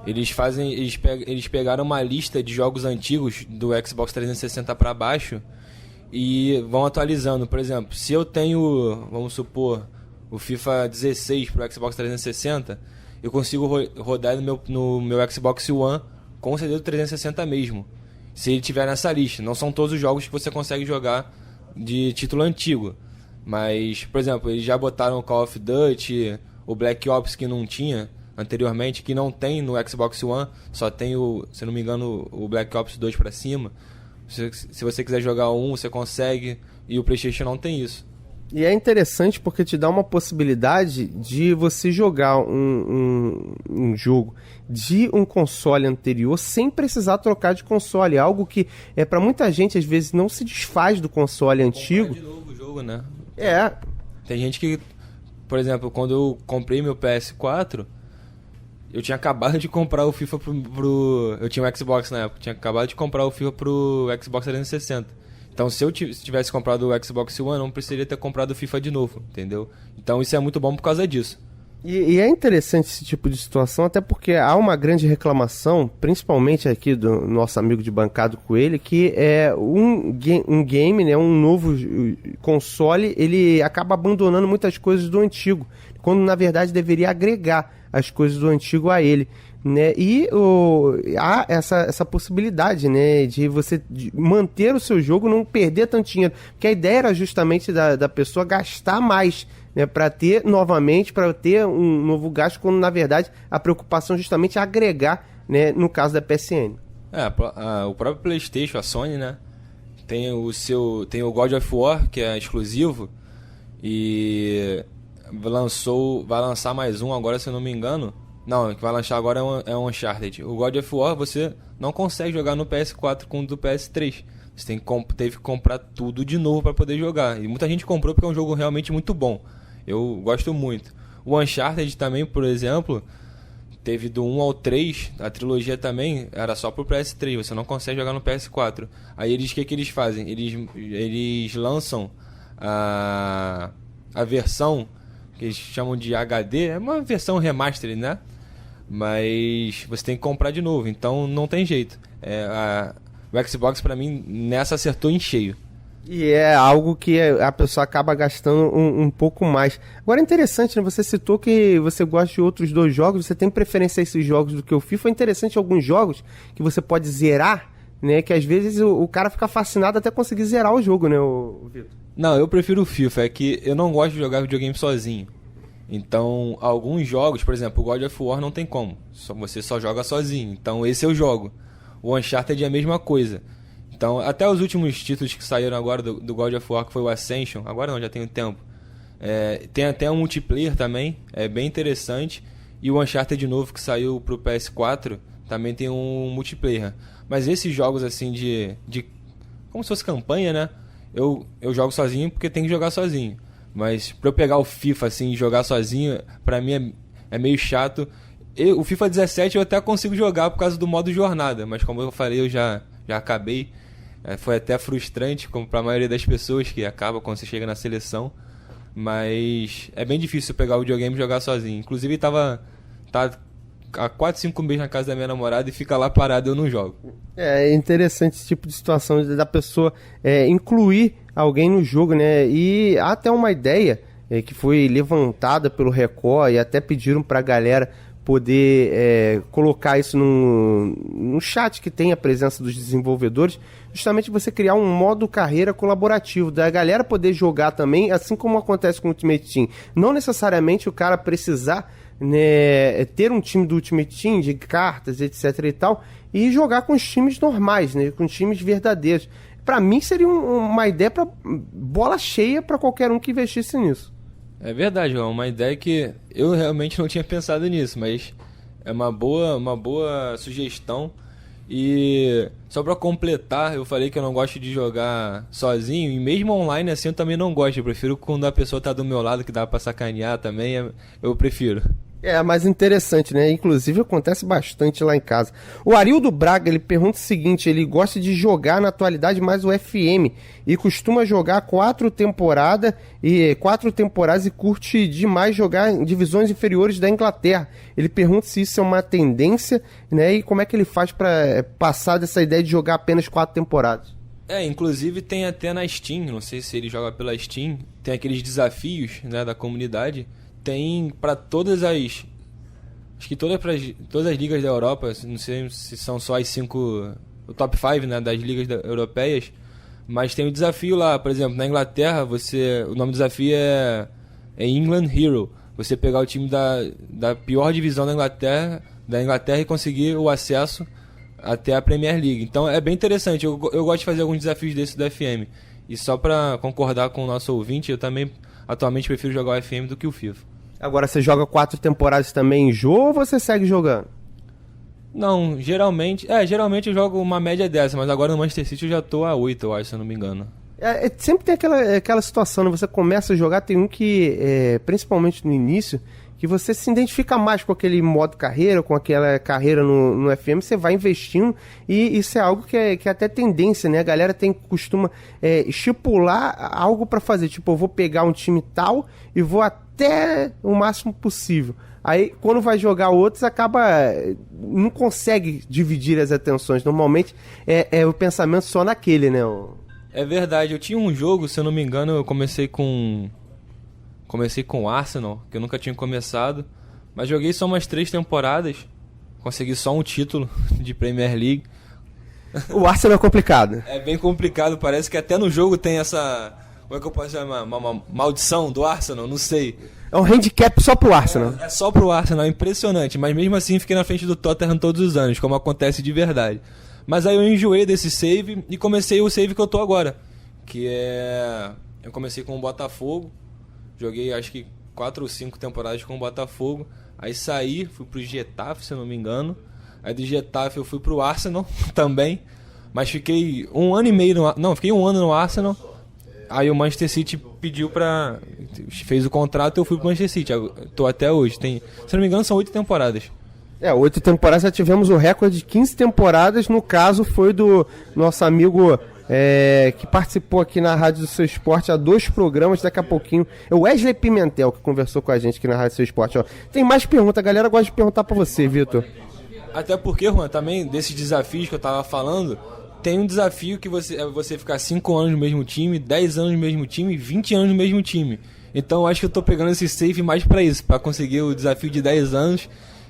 Eles pegaram uma lista de jogos antigos do Xbox 360 para baixo e vão atualizando. Por exemplo, se eu tenho, vamos supor, o FIFA 16 pro Xbox 360, eu consigo rodar no meu Xbox One com o CD do 360 mesmo, se ele tiver nessa lista. Não são todos os jogos que você consegue jogar de título antigo, mas, por exemplo, eles já botaram o Call of Duty, o Black Ops que não tinha anteriormente, que não tem no Xbox One, só tem se não me engano, o Black Ops 2 pra cima. Se você quiser jogar você consegue, e o PlayStation não tem isso. E é interessante porque te dá uma possibilidade de você jogar um jogo de um console anterior sem precisar trocar de console, algo que para muita gente às vezes não se desfaz do console antigo. De novo o jogo, né? Tem gente que, por exemplo, quando eu comprei meu PS4, eu tinha acabado de comprar o FIFA eu tinha um Xbox na época, tinha acabado de comprar o FIFA pro Xbox 360. Então, se eu tivesse comprado o Xbox One, eu não precisaria ter comprado o FIFA de novo, entendeu? Então, isso é muito bom por causa disso. E é interessante esse tipo de situação, até porque há uma grande reclamação, principalmente aqui do nosso amigo de bancada Coelho, que é um game, né, um novo console, ele acaba abandonando muitas coisas do antigo, quando na verdade deveria agregar as coisas do antigo a ele, né? E há essa possibilidade, né, de você manter o seu jogo, não perder tanto dinheiro, porque a ideia era justamente da pessoa gastar mais, né, para ter um novo gasto, quando na verdade a preocupação justamente é agregar, né, no caso da PSN. O próprio PlayStation, a Sony, né, tem o God of War, que é exclusivo, e vai lançar mais um agora, se eu não me engano. Não, o que vai lançar agora é um Uncharted. O God of War você não consegue jogar no PS4 com o do PS3. Você teve que comprar tudo de novo para poder jogar. E muita gente comprou porque é um jogo realmente muito bom. Eu gosto muito. O Uncharted também, por exemplo, teve do 1 ao 3, a trilogia também era só pro PS3. Você não consegue jogar no PS4. Aí o que eles fazem? Eles lançam a versão que eles chamam de HD, é uma versão remaster, né? Mas você tem que comprar de novo, então não tem jeito. O Xbox pra mim nessa acertou em cheio. E é algo que a pessoa acaba gastando um pouco mais. Agora é interessante, né? Você citou que você gosta de outros 2 jogos, você tem preferência a esses jogos do que o FIFA. É interessante alguns jogos que você pode zerar, né? Que às vezes o cara fica fascinado até conseguir zerar o jogo, né, o Vitor? Não, eu prefiro o FIFA, é que eu não gosto de jogar videogame sozinho. Então, alguns jogos, por exemplo, o God of War não tem como. Você só joga sozinho. Então, esse eu jogo. O Uncharted é a mesma coisa. Então, até os últimos títulos que saíram agora do God of War, que foi o Ascension, agora não, já tem um tempo. Tem até um multiplayer também, é bem interessante. E o Uncharted novo que saiu pro PS4 também tem um multiplayer. Mas esses jogos assim de como se fosse campanha, né? Eu jogo sozinho porque tem que jogar sozinho. Mas pra eu pegar o FIFA assim e jogar sozinho, pra mim é meio chato. O FIFA 17 eu até consigo jogar por causa do modo jornada, mas como eu falei, eu já acabei. Foi até frustrante como pra maioria das pessoas que acaba quando você chega na seleção. Mas é bem difícil pegar o videogame e jogar sozinho. Inclusive tá há 4, 5 meses na casa da minha namorada e fica lá parado, eu não jogo. É interessante esse tipo de situação da pessoa incluir alguém no jogo, né? E há até uma ideia que foi levantada pelo Record e até pediram pra galera poder colocar isso num chat que tem a presença dos desenvolvedores, justamente você criar um modo carreira colaborativo, da galera poder jogar também, assim como acontece com o Ultimate Team. Não necessariamente o cara precisar, né, ter um time do Ultimate Team, de cartas, etc e tal, e jogar com os times normais, né, com times verdadeiros. Pra mim seria uma ideia para bola cheia para qualquer um que investisse nisso. É verdade, João, uma ideia que eu realmente não tinha pensado nisso, mas é uma boa sugestão. E só pra completar, eu falei que eu não gosto de jogar sozinho, e mesmo online assim eu também não gosto, eu prefiro quando a pessoa tá do meu lado, que dá pra sacanear também, eu prefiro. É mais interessante, né? Inclusive acontece bastante lá em casa. O Arildo Braga, ele pergunta o seguinte, ele gosta de jogar na atualidade mais o FM e costuma jogar 4 temporadas e curte demais jogar em divisões inferiores da Inglaterra. Ele pergunta se isso é uma tendência, né? E como é que ele faz para passar dessa ideia de jogar apenas 4 temporadas. Inclusive tem até na Steam, não sei se ele joga pela Steam, tem aqueles desafios, né, da comunidade. Tem para todas as... Acho que todas as ligas da Europa, não sei se são só as 5... O top 5, né, das ligas europeias. Mas tem um desafio lá, por exemplo, na Inglaterra, o nome do desafio é England Hero. Você pegar o time da pior divisão da Inglaterra e conseguir o acesso até a Premier League. Então é bem interessante, eu gosto de fazer alguns desafios desses do FM. E só para concordar com o nosso ouvinte, eu também atualmente prefiro jogar o FM do que o FIFA. Agora, você joga 4 temporadas também em jogo ou você segue jogando? Não, geralmente eu jogo uma média dessa, mas agora no Manchester City eu já tô a 8, eu acho, se eu não me engano. Sempre tem aquela situação, né? Você começa a jogar, tem um que, principalmente no início, que você se identifica mais com aquele modo carreira, com aquela carreira no FM, você vai investindo, e isso é algo que é até tendência, né? A galera costuma estipular algo para fazer, tipo, eu vou pegar um time tal e vou até o máximo possível. Aí, quando vai jogar outros, não consegue dividir as atenções. Normalmente, é o pensamento só naquele, né? É verdade, eu tinha um jogo, se eu não me engano, eu comecei com o Arsenal, que eu nunca tinha começado, mas joguei só umas 3 temporadas, consegui só um título de Premier League. O Arsenal é complicado. É bem complicado, parece que até no jogo tem essa... Como é que eu posso chamar? Uma maldição do Arsenal, não sei. É um handicap só pro Arsenal. É só pro Arsenal, é impressionante, mas mesmo assim fiquei na frente do Tottenham todos os anos, como acontece de verdade. Mas aí eu enjoei desse save e comecei o save que eu tô agora, que é... Eu comecei com o Botafogo, joguei acho que 4 ou 5 temporadas com o Botafogo, aí saí, fui pro Getafe, se eu não me engano, aí do Getafe eu fui pro Arsenal também, mas fiquei um ano e meio fiquei um ano no Arsenal, aí o Manchester City fez o contrato e eu fui pro Manchester City, tô até hoje, se não me engano são 8 temporadas. 8 temporadas, já tivemos o recorde de 15 temporadas, no caso foi do nosso amigo... que participou aqui na Rádio do Seu Esporte há 2 programas, daqui a pouquinho. É o Wesley Pimentel que conversou com a gente aqui na Rádio do Seu Esporte. Ó. Tem mais perguntas, a galera gosta de perguntar pra você, Vitor. Até porque, Juan, também desses desafios que eu tava falando, tem um desafio que você ficar 5 anos no mesmo time, 10 anos no mesmo time, 20 anos no mesmo time. Então eu acho que eu tô pegando esse save mais pra isso, pra conseguir o desafio de 10 anos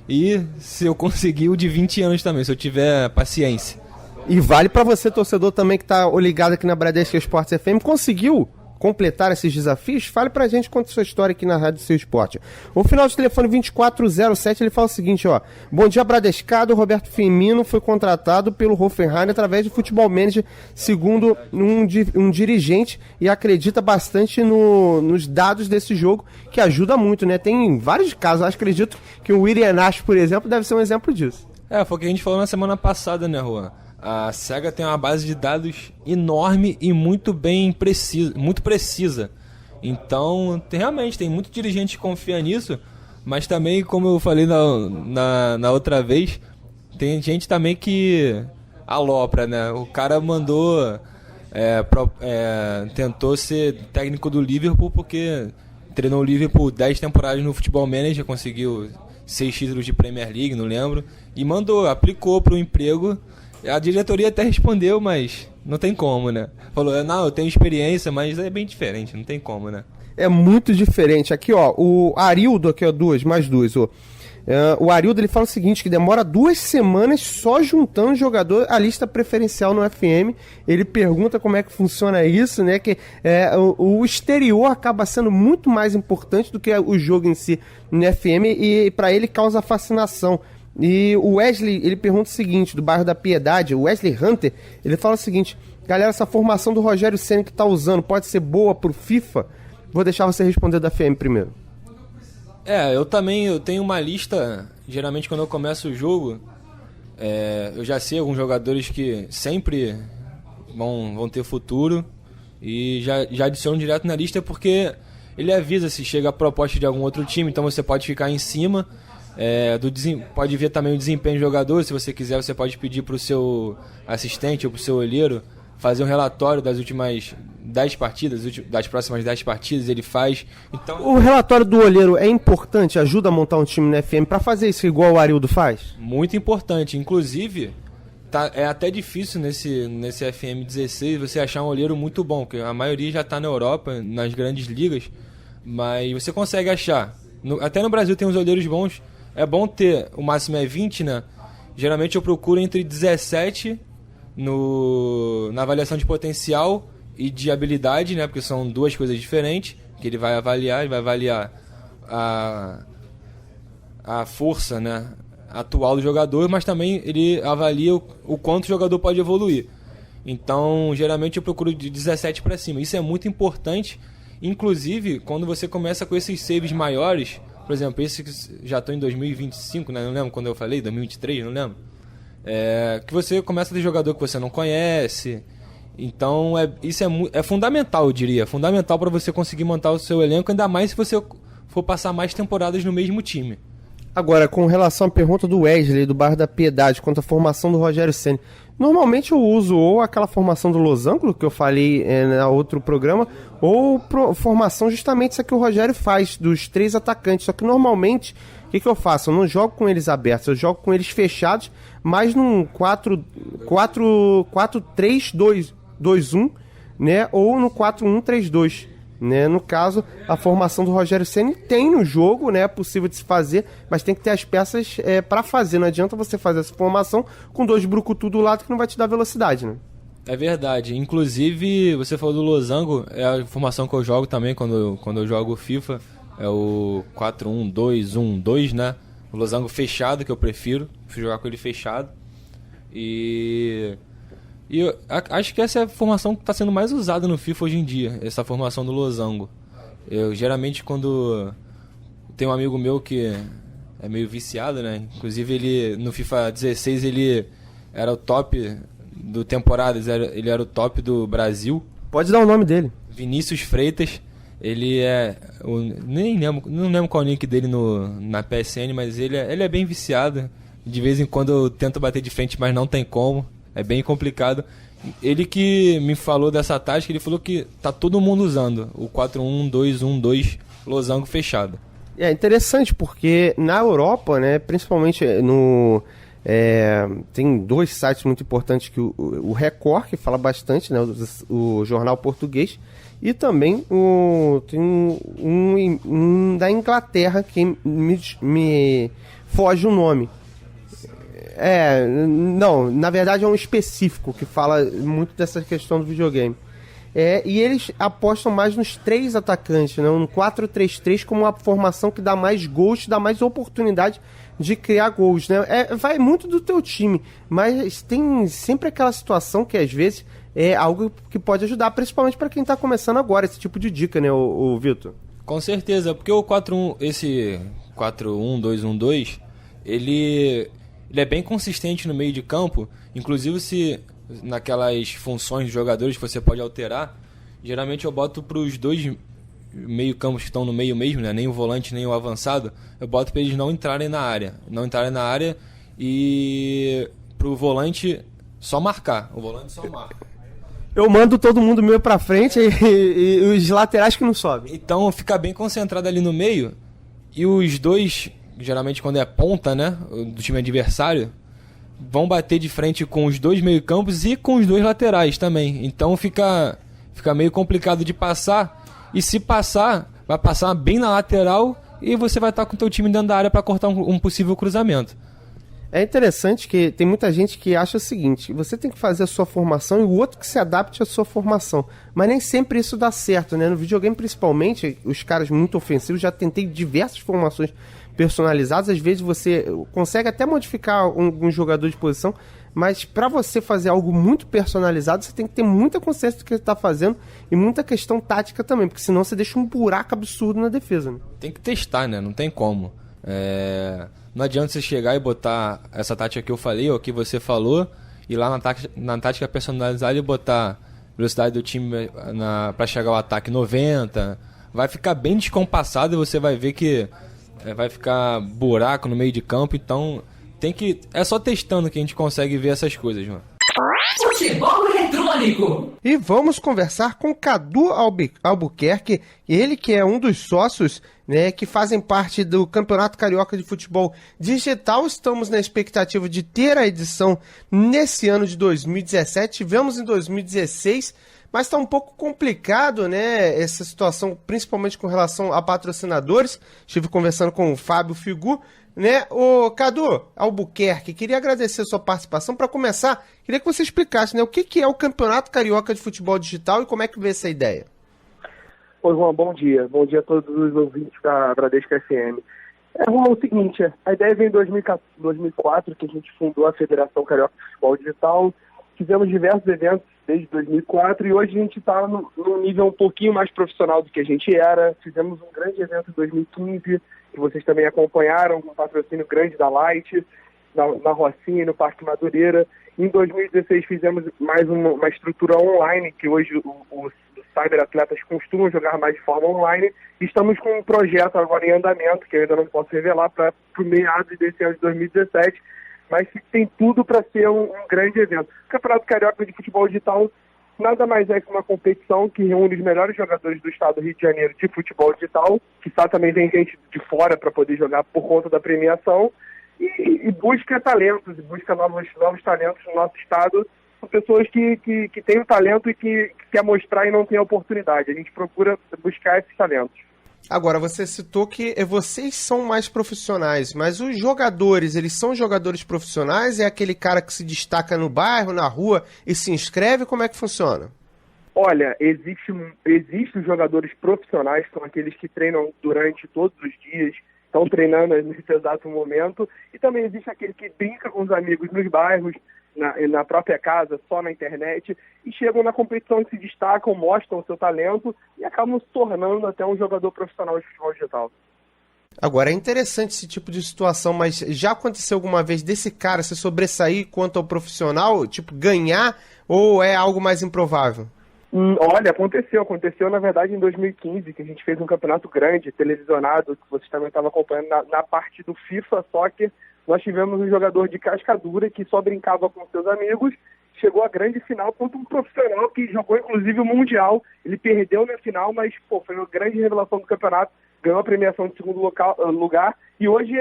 e se eu conseguir o de 20 anos também, se eu tiver paciência. E vale pra você, torcedor, também que tá ligado aqui na Bradesco Esportes FM, conseguiu completar esses desafios? Fale pra gente, conta sua história aqui na Rádio Seu Esporte. O final de telefone 2407, ele fala o seguinte, ó: bom dia, Bradescado, Roberto Firmino foi contratado pelo Hoffenheim através do Futebol Manager, segundo um dirigente, e acredita bastante nos dados desse jogo, que ajuda muito, né? Tem vários casos, acho, acredito que o William Nash, por exemplo, deve ser um exemplo disso. Foi o que a gente falou na semana passada, né, Juan? A SEGA tem uma base de dados enorme e muito precisa. Então, realmente, tem muito dirigente que confia nisso, mas também, como eu falei na outra vez, tem gente também que alopra, né? O cara tentou ser técnico do Liverpool porque treinou o Liverpool 10 temporadas no Futebol Manager, conseguiu 6 títulos de Premier League, não lembro, e aplicou para o emprego. A diretoria até respondeu, mas não tem como, né? Falou, não, eu tenho experiência, mas é bem diferente, não tem como, né? É muito diferente. Aqui, ó, o Arildo, aqui, ó, mais duas, ó. O Arildo ele fala o seguinte, que demora 2 semanas só juntando jogador à lista preferencial no FM. Ele pergunta como é que funciona isso, né? Que o exterior acaba sendo muito mais importante do que o jogo em si no FM e para ele causa fascinação. E o Wesley, ele pergunta o seguinte, do bairro da Piedade, o Wesley Hunter, ele fala o seguinte: galera, essa formação do Rogério Ceni que tá usando pode ser boa pro FIFA? Vou deixar você responder da FM primeiro. Eu tenho uma lista, geralmente quando eu começo o jogo, eu já sei alguns jogadores que sempre vão ter futuro e já adiciono direto na lista porque ele avisa se chega a proposta de algum outro time, então você pode ficar em cima, pode ver também o desempenho do jogador, se você quiser você pode pedir para o seu assistente ou para o seu olheiro fazer um relatório das últimas 10 partidas, das próximas 10 partidas, ele faz. Então, o relatório do olheiro é importante, ajuda a montar um time no FM para fazer isso igual o Arildo faz? Muito importante, inclusive é até difícil nesse FM 16 você achar um olheiro muito bom, porque a maioria já está na Europa, nas grandes ligas, mas você consegue achar. Até no Brasil tem uns olheiros bons, é bom ter, o máximo é 20, né? Geralmente eu procuro entre 17 na avaliação de potencial e de habilidade, né? Porque são duas coisas diferentes que ele vai avaliar a força, né, atual do jogador, mas também ele avalia o quanto o jogador pode evoluir. Então, geralmente eu procuro de 17 para cima. Isso é muito importante, inclusive quando você começa com esses saves maiores, por exemplo, esse que já estou em 2025, né? Não lembro quando eu falei, 2023, não lembro. Que você começa a ter jogador que você não conhece. Então isso é fundamental, eu diria. Fundamental para você conseguir montar o seu elenco, ainda mais se você for passar mais temporadas no mesmo time. Agora, com relação à pergunta do Wesley, do bairro da Piedade, quanto à formação do Rogério Ceni, normalmente eu uso ou aquela formação do losango, que eu falei no outro programa, ou formação justamente essa que o Rogério faz, dos 3 atacantes. Só que normalmente, o que eu faço? Eu não jogo com eles abertos, eu jogo com eles fechados, mas num 4-3-2-1, né? Ou no 4-1-3-2. Né? No caso, a formação do Rogério Ceni tem no jogo, né? É possível de se fazer, mas tem que ter as peças para fazer. Não adianta você fazer essa formação com 2 brucutu do lado que não vai te dar velocidade, né? É verdade. Inclusive, você falou do losango, é a formação que eu jogo também quando eu jogo FIFA. É o 4-1-2-1-2, né? O losango fechado que eu prefiro jogar com ele fechado. E eu acho que essa é a formação que está sendo mais usada no FIFA hoje em dia, essa formação do losango. Eu geralmente, quando tem um amigo meu que é meio viciado, né? Inclusive ele no FIFA 16 ele era o top do temporadas, ele era o top do Brasil. Pode dar o nome dele. Vinícius Freitas. Ele não lembro qual é o nick dele na PSN, mas ele é bem viciado. De vez em quando eu tento bater de frente, mas não tem como. É bem complicado. Ele que me falou dessa tática, ele falou que tá todo mundo usando o 4-1-2-1-2 losango fechado. É interessante porque na Europa, né, principalmente tem 2 sites muito importantes, que o Record, que fala bastante, né, o jornal português, e também tem um da Inglaterra que me foge o nome. Não, na verdade é um específico que fala muito dessa questão do videogame. E eles apostam mais nos 3 atacantes, né? Um 4-3-3 como uma formação que dá mais gols, dá mais oportunidade de criar gols, né? Vai muito do teu time, mas tem sempre aquela situação que às vezes é algo que pode ajudar, principalmente para quem está começando agora, esse tipo de dica, né, o Vitor? Com certeza, porque o 4-1, esse 4-1-2-1-2, ele é bem consistente no meio de campo, inclusive se naquelas funções dos jogadores que você pode alterar, geralmente eu boto para os 2 meio campos que estão no meio mesmo, né? Nem o volante nem o avançado, eu boto para eles não entrarem na área e pro volante só marcar, o volante só marca. Eu mando todo mundo meio pra frente e os laterais que não sobem. Então fica bem concentrado ali no meio e os 2, geralmente quando é ponta, né, do time adversário, vão bater de frente com os 2 meio-campos e com os 2 laterais também. Então fica meio complicado de passar. E se passar, vai passar bem na lateral e você vai estar com o teu time dentro da área para cortar um possível cruzamento. É interessante que tem muita gente que acha o seguinte: você tem que fazer a sua formação e o outro que se adapte à sua formação. Mas nem sempre isso dá certo, né? No videogame, principalmente, os caras muito ofensivos, já tentei diversas formações personalizadas. Às vezes você consegue até modificar um jogador de posição, mas para você fazer algo muito personalizado, você tem que ter muita consciência do que você está fazendo e muita questão tática também, porque senão você deixa um buraco absurdo na defesa, né? Tem que testar, né? Não tem como. Não adianta você chegar e botar essa tática que eu falei, ou que você falou, e lá na tática personalizada e botar velocidade do time para chegar ao ataque 90. Vai ficar bem descompassado e você vai ver que vai ficar buraco no meio de campo. Então é só testando que a gente consegue ver essas coisas, mano. Futebol eletrônico. E vamos conversar com Cadu Albuquerque, ele que é um dos sócios, né, que fazem parte do Campeonato Carioca de Futebol Digital. Estamos na expectativa de ter a edição nesse ano de 2017. Tivemos em 2016, mas está um pouco complicado, né, essa situação, principalmente com relação a patrocinadores. Estive conversando com o Fábio Figu, né? O Cadu Albuquerque, queria agradecer a sua participação. Para começar, queria que você explicasse, né, o que é o Campeonato Carioca de Futebol Digital e como é que vê essa ideia. Oi, Juan, bom dia. Bom dia a todos os ouvintes da Bradesco FM. Juan, é o seguinte, a ideia vem em 2004, que a gente fundou a Federação Carioca de Futebol Digital. Fizemos diversos eventos desde 2004 e hoje a gente está num nível um pouquinho mais profissional do que a gente era. Fizemos um grande evento em 2015, que vocês também acompanharam, com um patrocínio grande da Light, na Rocinha e no Parque Madureira. Em 2016 fizemos mais uma estrutura online, que hoje os cyberatletas costumam jogar mais de forma online. Estamos com um projeto agora em andamento, que eu ainda não posso revelar, para o meados desse ano de 2017, mas tem tudo para ser um grande evento. O Campeonato Carioca de Futebol Digital nada mais é que uma competição que reúne os melhores jogadores do estado do Rio de Janeiro de futebol digital, que também tem gente de fora para poder jogar por conta da premiação, e busca talentos, e busca novos talentos no nosso estado. São pessoas que têm o talento e que quer mostrar e não tem a oportunidade. A gente procura buscar esses talentos. Agora, você citou que vocês são mais profissionais, mas os jogadores, eles são jogadores profissionais? É aquele cara que se destaca no bairro, na rua e se inscreve? Como é que funciona? Olha, existem os jogadores profissionais, que são aqueles que treinam durante todos os dias, estão treinando nesse exato momento, e também existe aquele que brinca com os amigos nos bairros, na própria casa, só na internet, e chegam na competição e se destacam, mostram o seu talento e acabam se tornando até um jogador profissional de futebol digital. Agora, é interessante esse tipo de situação, mas já aconteceu alguma vez desse cara se sobressair quanto ao profissional, tipo, ganhar, ou é algo mais improvável? Olha, aconteceu na verdade em 2015, que a gente fez um campeonato grande, televisionado, que vocês também estavam acompanhando na parte do FIFA Soccer. Nós tivemos um jogador de cascadura que só brincava com seus amigos, chegou à grande final contra um profissional que jogou inclusive o Mundial. Ele perdeu na final, mas foi uma grande revelação do campeonato, ganhou a premiação de segundo lugar e hoje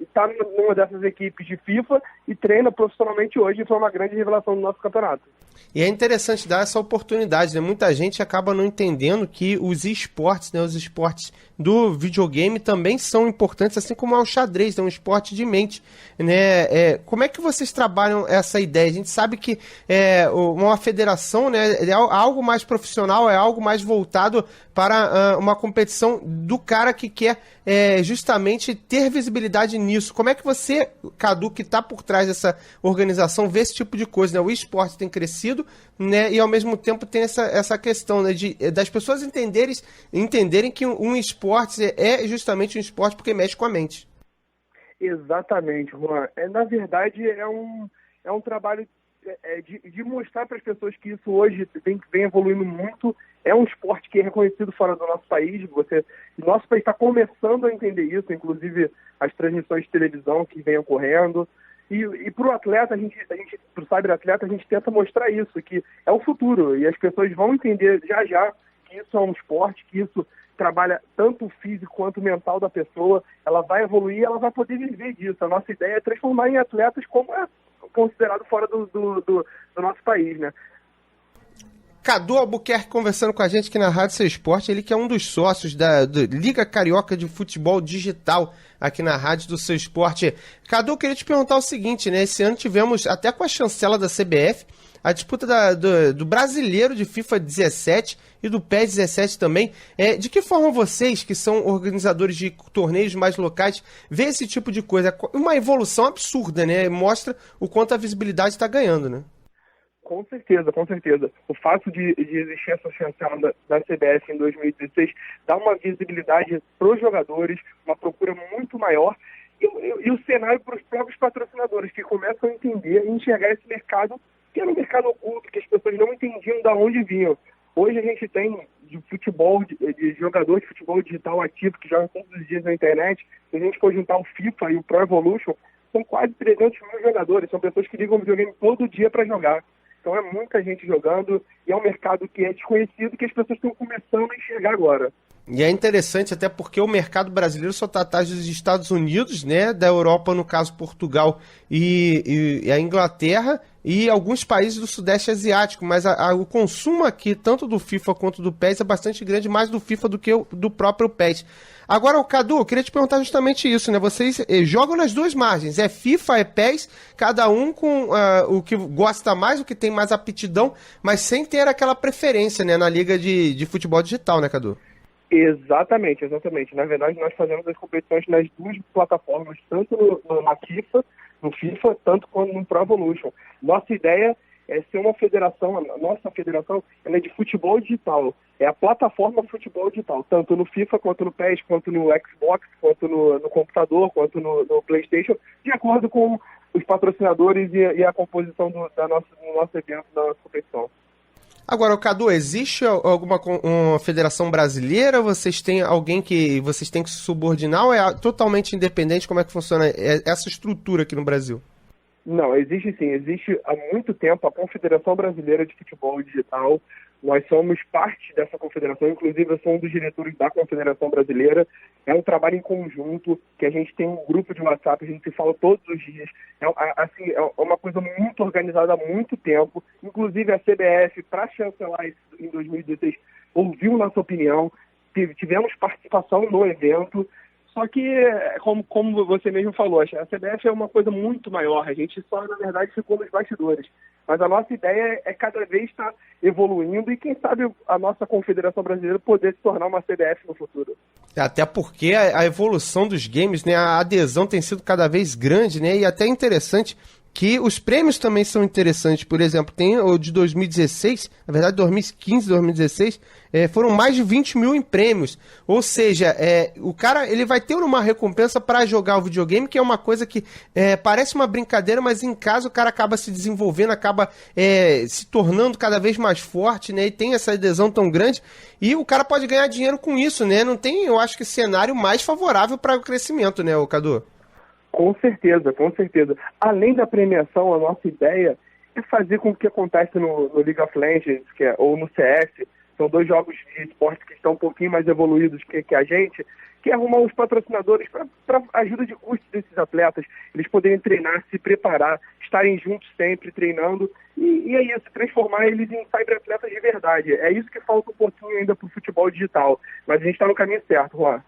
está numa dessas equipes de FIFA e treina profissionalmente hoje, e foi uma grande revelação do nosso campeonato. E é interessante dar essa oportunidade, né? Muita gente acaba não entendendo que os esportes, né, os esportes do videogame também são importantes, assim como é o xadrez, é um esporte de mente, né? Como é que vocês trabalham essa ideia? A gente sabe que uma federação, né, é algo mais profissional, é algo mais voltado para uma competição do cara que quer justamente ter visibilidade nisso. Como é que você, Cadu, que está por trás dessa organização, vê esse tipo de coisa, né? O esporte tem crescido, né, e ao mesmo tempo tem essa questão, né, das pessoas entenderem que um esporte é justamente um esporte porque mexe com a mente. Exatamente, Juan. Na verdade, é um trabalho de mostrar para as pessoas que isso hoje vem evoluindo muito. É um esporte que é reconhecido fora do nosso país. Nosso país está começando a entender isso, inclusive as transmissões de televisão que vêm ocorrendo. E para o atleta, para o cyberatleta, a gente tenta mostrar isso, que é o futuro. E as pessoas vão entender já que isso é um esporte, que isso trabalha tanto o físico quanto o mental da pessoa. Ela vai evoluir, ela vai poder viver disso. A nossa ideia é transformar em atletas como é considerado fora do nosso país, né? Cadu Albuquerque conversando com a gente aqui na Rádio Seu Esporte, ele que é um dos sócios da Liga Carioca de Futebol Digital aqui na Rádio do Seu Esporte. Cadu, eu queria te perguntar o seguinte, né? Esse ano tivemos, até com a chancela da CBF, a disputa do brasileiro de FIFA 17 e do PES 17 também. De que forma vocês, que são organizadores de torneios mais locais, vê esse tipo de coisa? Uma evolução absurda, né? Mostra o quanto a visibilidade está ganhando, né? Com certeza, com certeza. O fato de existir essa chancela da CBF em 2016 dá uma visibilidade para os jogadores, uma procura muito maior e o cenário para os próprios patrocinadores, que começam a entender e enxergar esse mercado, que era um mercado oculto, que as pessoas não entendiam de onde vinham. Hoje a gente tem de futebol, de jogador de futebol digital ativo, que joga todos os dias na internet. Se a gente for juntar o FIFA e o Pro Evolution, são quase 300 mil jogadores. São pessoas que ligam o videogame todo dia para jogar. Então é muita gente jogando e é um mercado que é desconhecido, que as pessoas estão começando a enxergar agora. E é interessante até porque o mercado brasileiro só está atrás dos Estados Unidos, né, da Europa, no caso Portugal e a Inglaterra e alguns países do Sudeste Asiático, mas o consumo aqui, tanto do FIFA quanto do PES, é bastante grande, mais do FIFA do que do próprio PES. Agora, Cadu, eu queria te perguntar justamente isso, né? Vocês jogam nas duas margens, é FIFA, é PES, cada um com o que gosta mais, o que tem mais aptidão, mas sem ter aquela preferência, né, na liga de futebol digital, né, Cadu? Exatamente, exatamente. Na verdade, nós fazemos as competições nas duas plataformas, tanto no FIFA, tanto quanto no Pro Evolution. Nossa ideia é ser uma federação, a nossa federação ela é de futebol digital. É a plataforma futebol digital, tanto no FIFA, quanto no PES, quanto no Xbox, quanto no computador, quanto no PlayStation, de acordo com os patrocinadores e a composição do nosso evento, da nossa competição. Agora, Cadu, existe alguma uma federação brasileira? Vocês têm alguém que vocês têm que se subordinar ou é totalmente independente? Como é que funciona essa estrutura aqui no Brasil? Não, existe sim. Existe há muito tempo a Confederação Brasileira de Futebol Digital. Nós somos parte dessa confederação, inclusive eu sou um dos diretores da Confederação Brasileira. É um trabalho em conjunto, que a gente tem um grupo de WhatsApp, a gente se fala todos os dias. É uma coisa muito organizada há muito tempo. Inclusive a CBF, para chancelar isso em 2016, ouviu nossa opinião, tivemos participação no evento. Só que, como você mesmo falou, a CBF é uma coisa muito maior. A gente só, na verdade, ficou nos bastidores. Mas a nossa ideia é cada vez estar evoluindo e, quem sabe, a nossa Confederação Brasileira poder se tornar uma CBF no futuro. Até porque a evolução dos games, né, a adesão tem sido cada vez grande, né, e até interessante que os prêmios também são interessantes. Por exemplo, tem o de 2016, na verdade 2015, 2016, foram mais de 20 mil em prêmios. Ou seja, o cara ele vai ter uma recompensa para jogar o videogame, que é uma coisa que parece uma brincadeira, mas em casa o cara acaba se desenvolvendo, acaba se tornando cada vez mais forte, né? E tem essa adesão tão grande. E o cara pode ganhar dinheiro com isso, né? Não tem, eu acho que, cenário mais favorável para o crescimento, né, Cadu? Com certeza, com certeza. Além da premiação, a nossa ideia é fazer com que acontece no League of Legends, ou no CS, são dois jogos de esporte que estão um pouquinho mais evoluídos que a gente, que é arrumar os patrocinadores para ajuda de custo desses atletas, eles poderem treinar, se preparar, estarem juntos sempre treinando, e é isso, transformar eles em cyberatletas de verdade. É isso que falta um pouquinho ainda para o futebol digital, mas a gente está no caminho certo, Juan.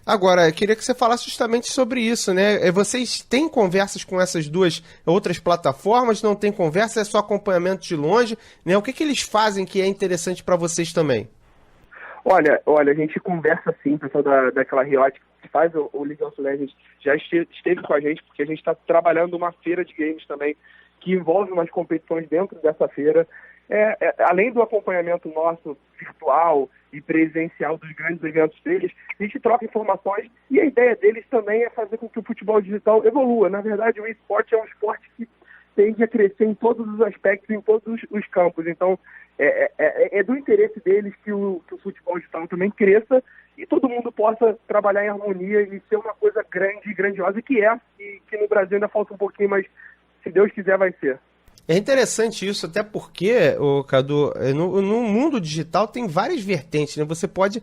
Agora, eu queria que você falasse justamente sobre isso, né? Vocês têm conversas com essas duas outras plataformas? Não tem conversa? É só acompanhamento de longe? Né? O que eles fazem que é interessante para vocês também? Olha, a gente conversa sim, o pessoal daquela Riot que faz o League of Legends já esteve com a gente, porque a gente está trabalhando uma feira de games também, que envolve umas competições dentro dessa feira. Além do acompanhamento nosso virtual e presencial dos grandes eventos deles, a gente troca informações e a ideia deles também é fazer com que o futebol digital evolua. Na verdade, o esporte é um esporte que tende a crescer em todos os aspectos, em todos os campos. Então, é do interesse deles que o futebol digital também cresça e todo mundo possa trabalhar em harmonia e ser uma coisa grande e grandiosa, e que no Brasil ainda falta um pouquinho, mas se Deus quiser vai ser. É interessante isso, até porque, Cadu, no mundo digital tem várias vertentes, né? Você pode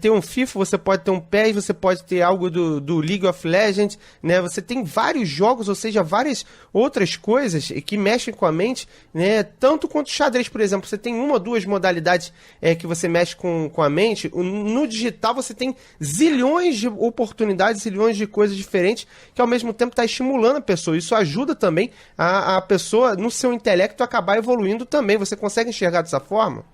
ter um FIFA, você pode ter um PES, você pode ter algo do League of Legends, né? Você tem vários jogos, ou seja, várias outras coisas que mexem com a mente, né? Tanto quanto xadrez, por exemplo. Você tem uma ou duas modalidades que você mexe com a mente. No digital você tem zilhões de oportunidades, zilhões de coisas diferentes que ao mesmo tempo está estimulando a pessoa. Isso ajuda também a pessoa, no seu intelecto, acabar evoluindo também. Você consegue enxergar dessa forma?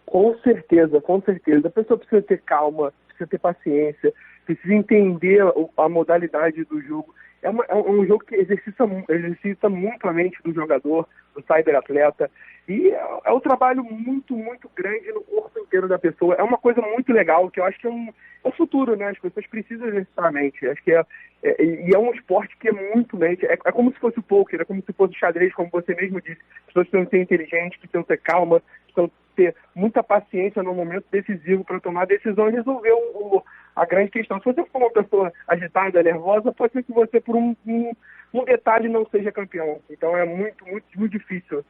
Com certeza, com certeza. A pessoa precisa ter calma, precisa ter paciência, precisa entender a modalidade do jogo. É um jogo que exercita muito a mente do jogador, do cyberatleta, e é um trabalho muito, muito grande no corpo inteiro da pessoa. É uma coisa muito legal, que eu acho que é o futuro, né? As pessoas precisam exercitar a mente. Acho que é um esporte que é muito mente. É como se fosse o poker, é como se fosse o xadrez, como você mesmo disse. As pessoas precisam ser inteligentes, precisam ter calma, precisam ter muita paciência no momento decisivo para tomar decisão e resolver a grande questão. Se você for uma pessoa agitada, nervosa, pode ser que você, por um detalhe, não seja campeão. Então é muito, muito, muito difícil.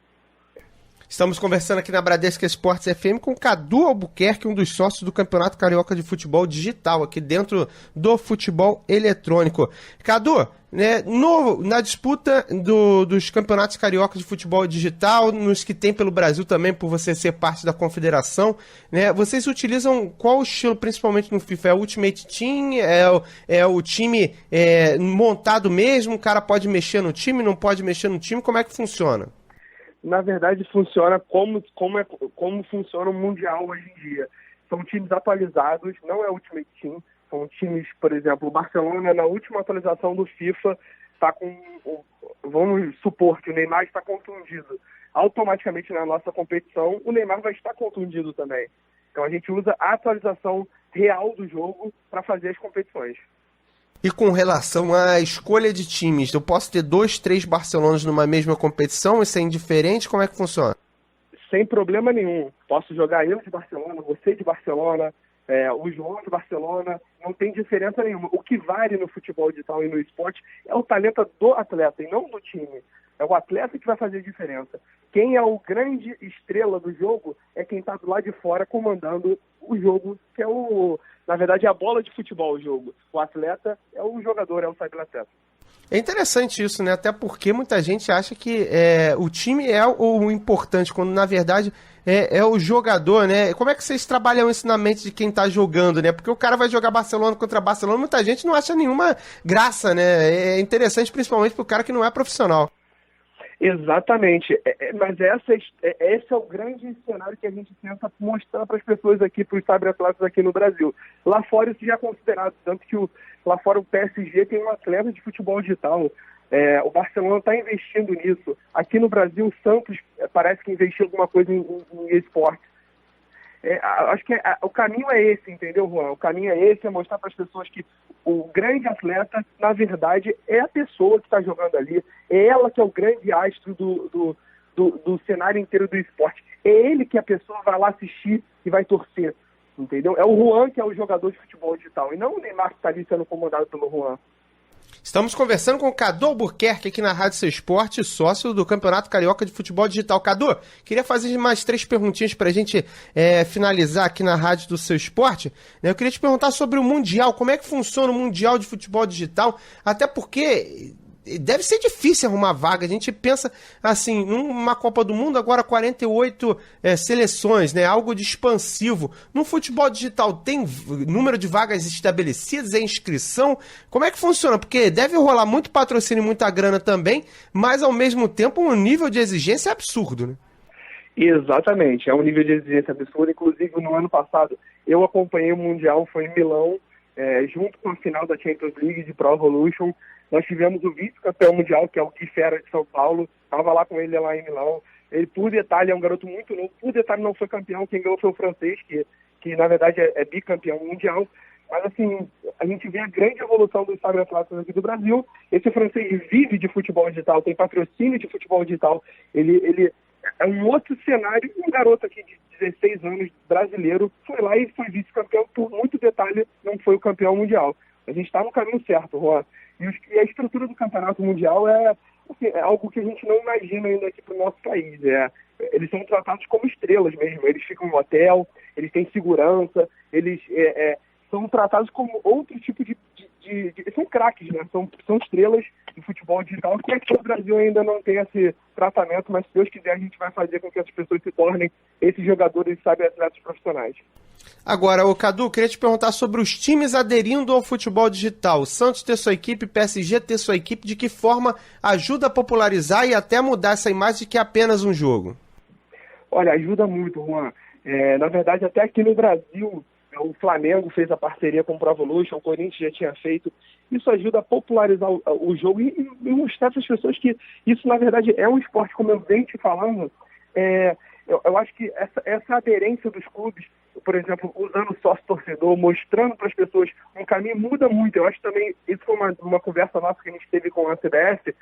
Estamos conversando aqui na Bradesco Esportes FM com Cadu Albuquerque, um dos sócios do Campeonato Carioca de Futebol Digital, aqui dentro do futebol eletrônico. Cadu, né, na disputa dos campeonatos cariocas de futebol digital, nos que tem pelo Brasil também, por você ser parte da confederação, né, vocês utilizam qual estilo, principalmente no FIFA? É o Ultimate Team? É o time montado mesmo? O cara pode mexer no time, não pode mexer no time? Como é que funciona? Na verdade, funciona como funciona o Mundial hoje em dia. São times atualizados, não é Ultimate Team. São times, por exemplo, o Barcelona, na última atualização do FIFA, está com... Vamos supor que o Neymar está contundido. Automaticamente, na nossa competição, o Neymar vai estar contundido também. Então, a gente usa a atualização real do jogo para fazer as competições. E com relação à escolha de times, eu posso ter 2, 3 Barcelonas numa mesma competição? Isso é indiferente? Como é que funciona? Sem problema nenhum. Posso jogar eu de Barcelona, você de Barcelona, o João de Barcelona, não tem diferença nenhuma. O que vale no futebol digital e no esporte é o talento do atleta e não do time. É o atleta que vai fazer a diferença. Quem é o grande estrela do jogo é quem está do lado de fora comandando o jogo, que é na verdade, é a bola de futebol o jogo. O atleta é o jogador, é o cyberatleta. É interessante isso, né? Até porque muita gente acha que o time é o importante, quando na verdade é o jogador, né? Como é que vocês trabalham isso na mente de quem tá jogando, né? Porque o cara vai jogar Barcelona contra Barcelona, muita gente não acha nenhuma graça, né? É interessante principalmente pro cara que não é profissional. Exatamente, mas esse é o grande cenário que a gente tenta mostrar para as pessoas aqui, para os cyberatletas aqui no Brasil. Lá fora isso já é considerado, tanto que lá fora o PSG tem um atleta de futebol digital, o Barcelona está investindo nisso. Aqui no Brasil o Santos parece que investiu alguma coisa em esporte. Acho que o caminho é esse, entendeu, Juan? O caminho é esse, é mostrar para as pessoas que o grande atleta, na verdade, é a pessoa que está jogando ali, é ela que é o grande astro do cenário inteiro do esporte. É ele que a pessoa vai lá assistir e vai torcer, entendeu? É o Juan que é o jogador de futebol digital, e não o Neymar que está ali sendo comandado pelo Juan. Estamos conversando com o Cadu Albuquerque aqui na Rádio Seu Esporte, sócio do Campeonato Carioca de Futebol Digital. Cadu, queria fazer mais 3 perguntinhas para a gente finalizar aqui na Rádio do Seu Esporte. Eu queria te perguntar sobre o Mundial, como é que funciona o Mundial de Futebol Digital, até porque deve ser difícil arrumar vaga. A gente pensa assim, numa Copa do Mundo, agora 48 seleções, né? Algo de expansivo. No futebol digital tem número de vagas estabelecidas, é inscrição? Como é que funciona? Porque deve rolar muito patrocínio e muita grana também, mas ao mesmo tempo um nível de exigência absurdo, né? Exatamente, é um nível de exigência absurdo. Inclusive, no ano passado, eu acompanhei o Mundial, foi em Milão, junto com a final da Champions League de Pro Evolution. Nós tivemos o vice-campeão mundial, que é o Gui Fera de São Paulo. Estava lá com ele lá em Milão. Ele, por detalhe, é um garoto muito novo. Por detalhe, não foi campeão. Quem ganhou foi o francês, que na verdade é bicampeão mundial. Mas, assim, a gente vê a grande evolução dos cyberatletas aqui do Brasil. Esse francês vive de futebol digital, tem patrocínio de futebol digital. Ele é um outro cenário. Um garoto aqui de 16 anos, brasileiro, foi lá e foi vice-campeão. Por muito detalhe, não foi o campeão mundial. A gente está no caminho certo, Juan. E a estrutura do campeonato mundial assim, é algo que a gente não imagina ainda aqui para o nosso país. Eles são tratados como estrelas mesmo, eles ficam no hotel, eles têm segurança, eles são tratados como outro tipo de são craques, né? São estrelas do futebol digital, que aqui no Brasil ainda não tem esse tratamento, mas se Deus quiser a gente vai fazer com que essas pessoas se tornem esses jogadores, sabe, atletas profissionais. Agora, ô Cadu, queria te perguntar sobre os times aderindo ao futebol digital. O Santos ter sua equipe, PSG ter sua equipe, de que forma ajuda a popularizar e até mudar essa imagem de que é apenas um jogo? Olha, ajuda muito, Juan. Na verdade, até aqui no Brasil, o Flamengo fez a parceria com o Pro Evolution, o Corinthians já tinha feito. Isso ajuda a popularizar o jogo e mostrar para as pessoas que isso, na verdade, é um esporte, como eu venho te falando. Eu acho que essa aderência dos clubes, por exemplo, usando o sócio-torcedor, mostrando para as pessoas um caminho, muda muito. Eu acho também, isso foi uma conversa nossa que a gente teve com a CBF,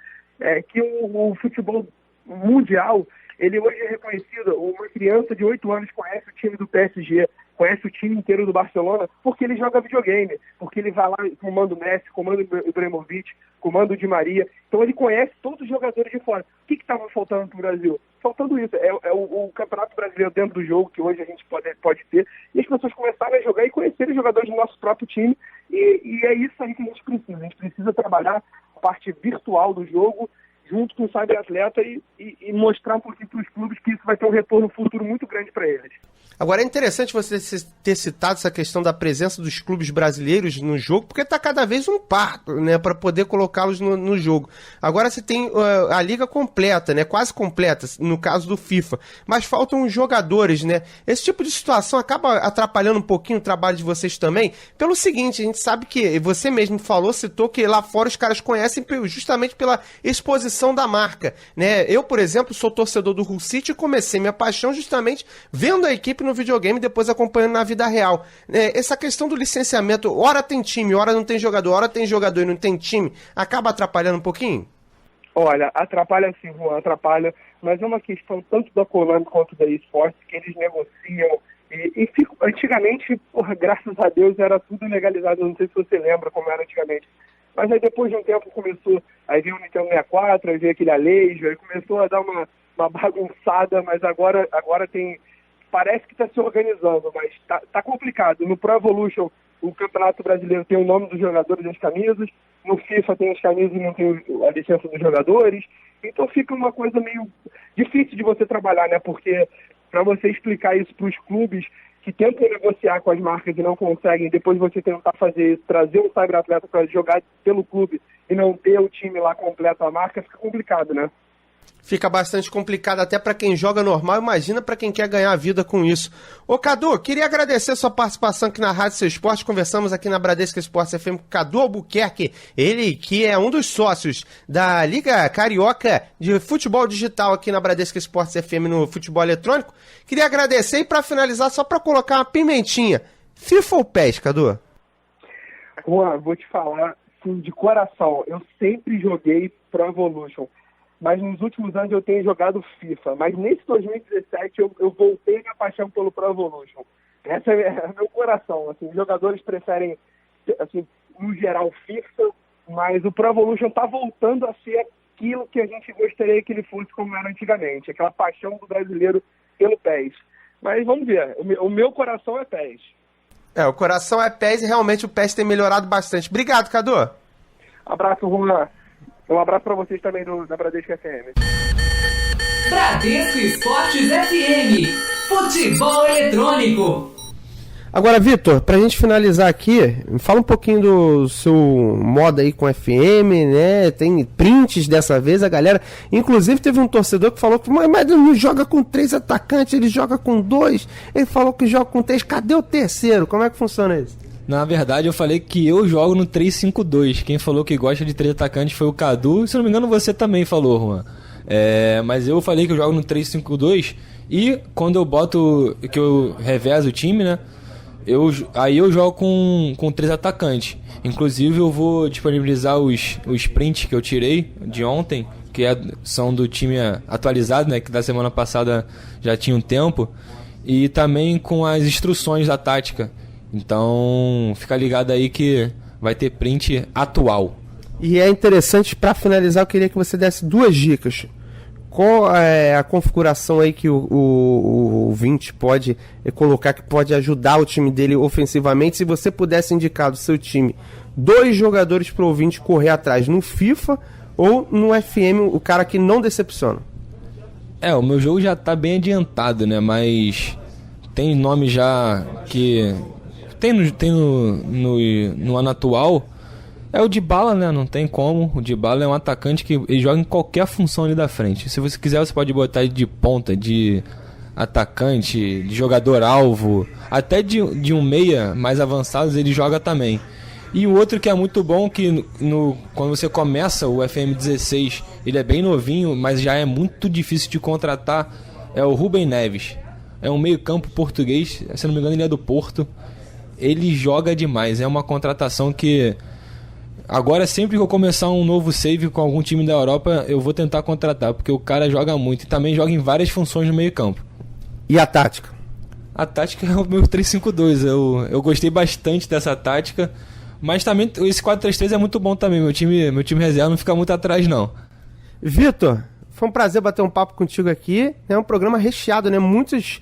que o futebol mundial, ele hoje é reconhecido. Uma criança de 8 anos conhece o time do PSG, conhece o time inteiro do Barcelona, porque ele joga videogame, porque ele vai lá, comanda o Messi, comanda o Ibrahimovic, comanda o Di Maria, então ele conhece todos os jogadores de fora. O que estava faltando para o Brasil? Faltando isso, o Campeonato Brasileiro dentro do jogo, que hoje a gente pode ter, e as pessoas começarem a jogar e conhecerem os jogadores do nosso próprio time, e é isso aí que a gente precisa trabalhar a parte virtual do jogo, junto com o cyberatleta e mostrar um pouquinho para os clubes que isso vai ter um retorno futuro muito grande para eles. Agora, é interessante você ter citado essa questão da presença dos clubes brasileiros no jogo, porque está cada vez um parto, né, para poder colocá-los no jogo. Agora você tem a liga completa, né, quase completa, no caso do FIFA, mas faltam os jogadores, né? Esse tipo de situação acaba atrapalhando um pouquinho o trabalho de vocês também, pelo seguinte, a gente sabe que, você mesmo citou que lá fora os caras conhecem justamente pela exposição da marca, né? Eu, por exemplo, sou torcedor do Hull City e comecei minha paixão justamente vendo a equipe no videogame e depois acompanhando na vida real. Essa questão do licenciamento, hora tem time, hora não tem jogador, hora tem jogador e não tem time, acaba atrapalhando um pouquinho? Olha, atrapalha sim, Juan, atrapalha, mas é uma questão tanto da Konami quanto da eSports que eles negociam e antigamente, graças a Deus, era tudo legalizado, não sei se você lembra como era antigamente. Mas aí depois de um tempo começou, aí veio o Nintendo 64, aí veio aquele Alejo, aí começou a dar uma bagunçada, mas agora tem, parece que está se organizando, mas tá complicado. No Pro Evolution, o Campeonato Brasileiro tem o nome dos jogadores e as camisas, no FIFA tem as camisas e não tem a licença dos jogadores, então fica uma coisa meio difícil de você trabalhar, né? Porque para você explicar isso para os clubes que tentam negociar com as marcas e não conseguem, depois você tentar fazer isso, trazer um cyberatleta para jogar pelo clube e não ter o time lá completo a marca, fica complicado, né? Fica bastante complicado até para quem joga normal, imagina para quem quer ganhar a vida com isso. Ô Cadu, queria agradecer sua participação aqui na Rádio Seu Esporte, conversamos aqui na Bradesco Esportes FM com Cadu Albuquerque, ele que é um dos sócios da Liga Carioca de Futebol Digital aqui na Bradesco Esportes FM no futebol eletrônico. Queria agradecer e para finalizar, só para colocar uma pimentinha, FIFA ou PES, Cadu? Juan, vou te falar assim, de coração, eu sempre joguei Pro Evolution, mas nos últimos anos eu tenho jogado FIFA. Mas nesse 2017 eu voltei minha paixão pelo Pro Evolution. Esse é meu coração. Assim, os jogadores preferem, assim, no geral, FIFA, mas o Pro Evolution está voltando a ser aquilo que a gente gostaria que ele fosse como era antigamente. Aquela paixão do brasileiro pelo PES. Mas vamos ver. O meu coração é PES. O coração é PES e realmente o PES tem melhorado bastante. Obrigado, Cadu. Abraço, Juan. Um abraço para vocês também da Bradesco FM. Bradesco Esportes FM. Futebol eletrônico. Agora, Vitor, pra gente finalizar aqui, fala um pouquinho do seu modo aí com FM, né? Tem prints dessa vez, a galera. Inclusive, teve um torcedor que falou que mas ele não joga com 3 atacantes, ele joga com 2. Ele falou que joga com 3. Cadê o terceiro? Como é que funciona isso? Na verdade, eu falei que eu jogo no 3-5-2. Quem falou que gosta de 3 atacantes foi o Cadu. Se não me engano, você também falou, Juan. Mas eu falei que eu jogo no 3-5-2. E quando eu boto, que eu revezo o time, né? Aí eu jogo com 3 atacantes. Inclusive, eu vou disponibilizar os prints que eu tirei de ontem, que são do time atualizado, né? Que da semana passada já tinha um tempo. E também com as instruções da tática. Então, fica ligado aí que vai ter print atual. E é interessante, para finalizar, eu queria que você desse 2 dicas. Qual é a configuração aí que o 20 pode colocar, que pode ajudar o time dele ofensivamente? Se você pudesse indicar do seu time 2 jogadores para o 20 correr atrás, no FIFA ou no FM, o cara que não decepciona. O meu jogo já tá bem adiantado, né? Mas tem nome já que tem no ano atual. É o Dybala, né? Não tem como. O Dybala é um atacante que ele joga em qualquer função ali da frente. Se você quiser, você pode botar ele de ponta, de atacante, de jogador-alvo, até de um meia mais avançado ele joga também. E o outro que é muito bom, que quando você começa o FM16, ele é bem novinho, mas já é muito difícil de contratar, é o Rubem Neves. É um meio-campo português, se não me engano ele é do Porto. Ele joga demais, é uma contratação que... Agora, sempre que eu começar um novo save com algum time da Europa, eu vou tentar contratar, porque o cara joga muito e também joga em várias funções no meio-campo. E a tática? A tática é o meu 3-5-2. Eu gostei bastante dessa tática, mas também esse 4-3-3 é muito bom também. Meu time reserva não fica muito atrás, não. Vitor, foi um prazer bater um papo contigo aqui. É um programa recheado, né? Muitos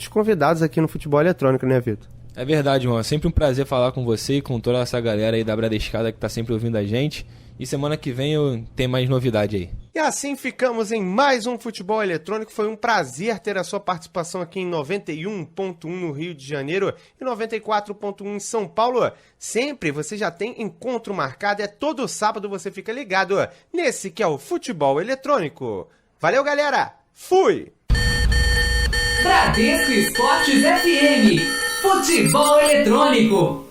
convidados aqui no Futebol Eletrônico, né, Vitor? É verdade, irmão. É sempre um prazer falar com você e com toda essa galera aí da Bradescada que tá sempre ouvindo a gente. E semana que vem eu tenho mais novidade aí. E assim ficamos em mais um Futebol Eletrônico. Foi um prazer ter a sua participação aqui em 91.1 no Rio de Janeiro e 94.1 em São Paulo. Sempre você já tem encontro marcado. É todo sábado, você fica ligado nesse que é o Futebol Eletrônico. Valeu, galera! Fui! Bradesco Esportes FM. Futebol Eletrônico.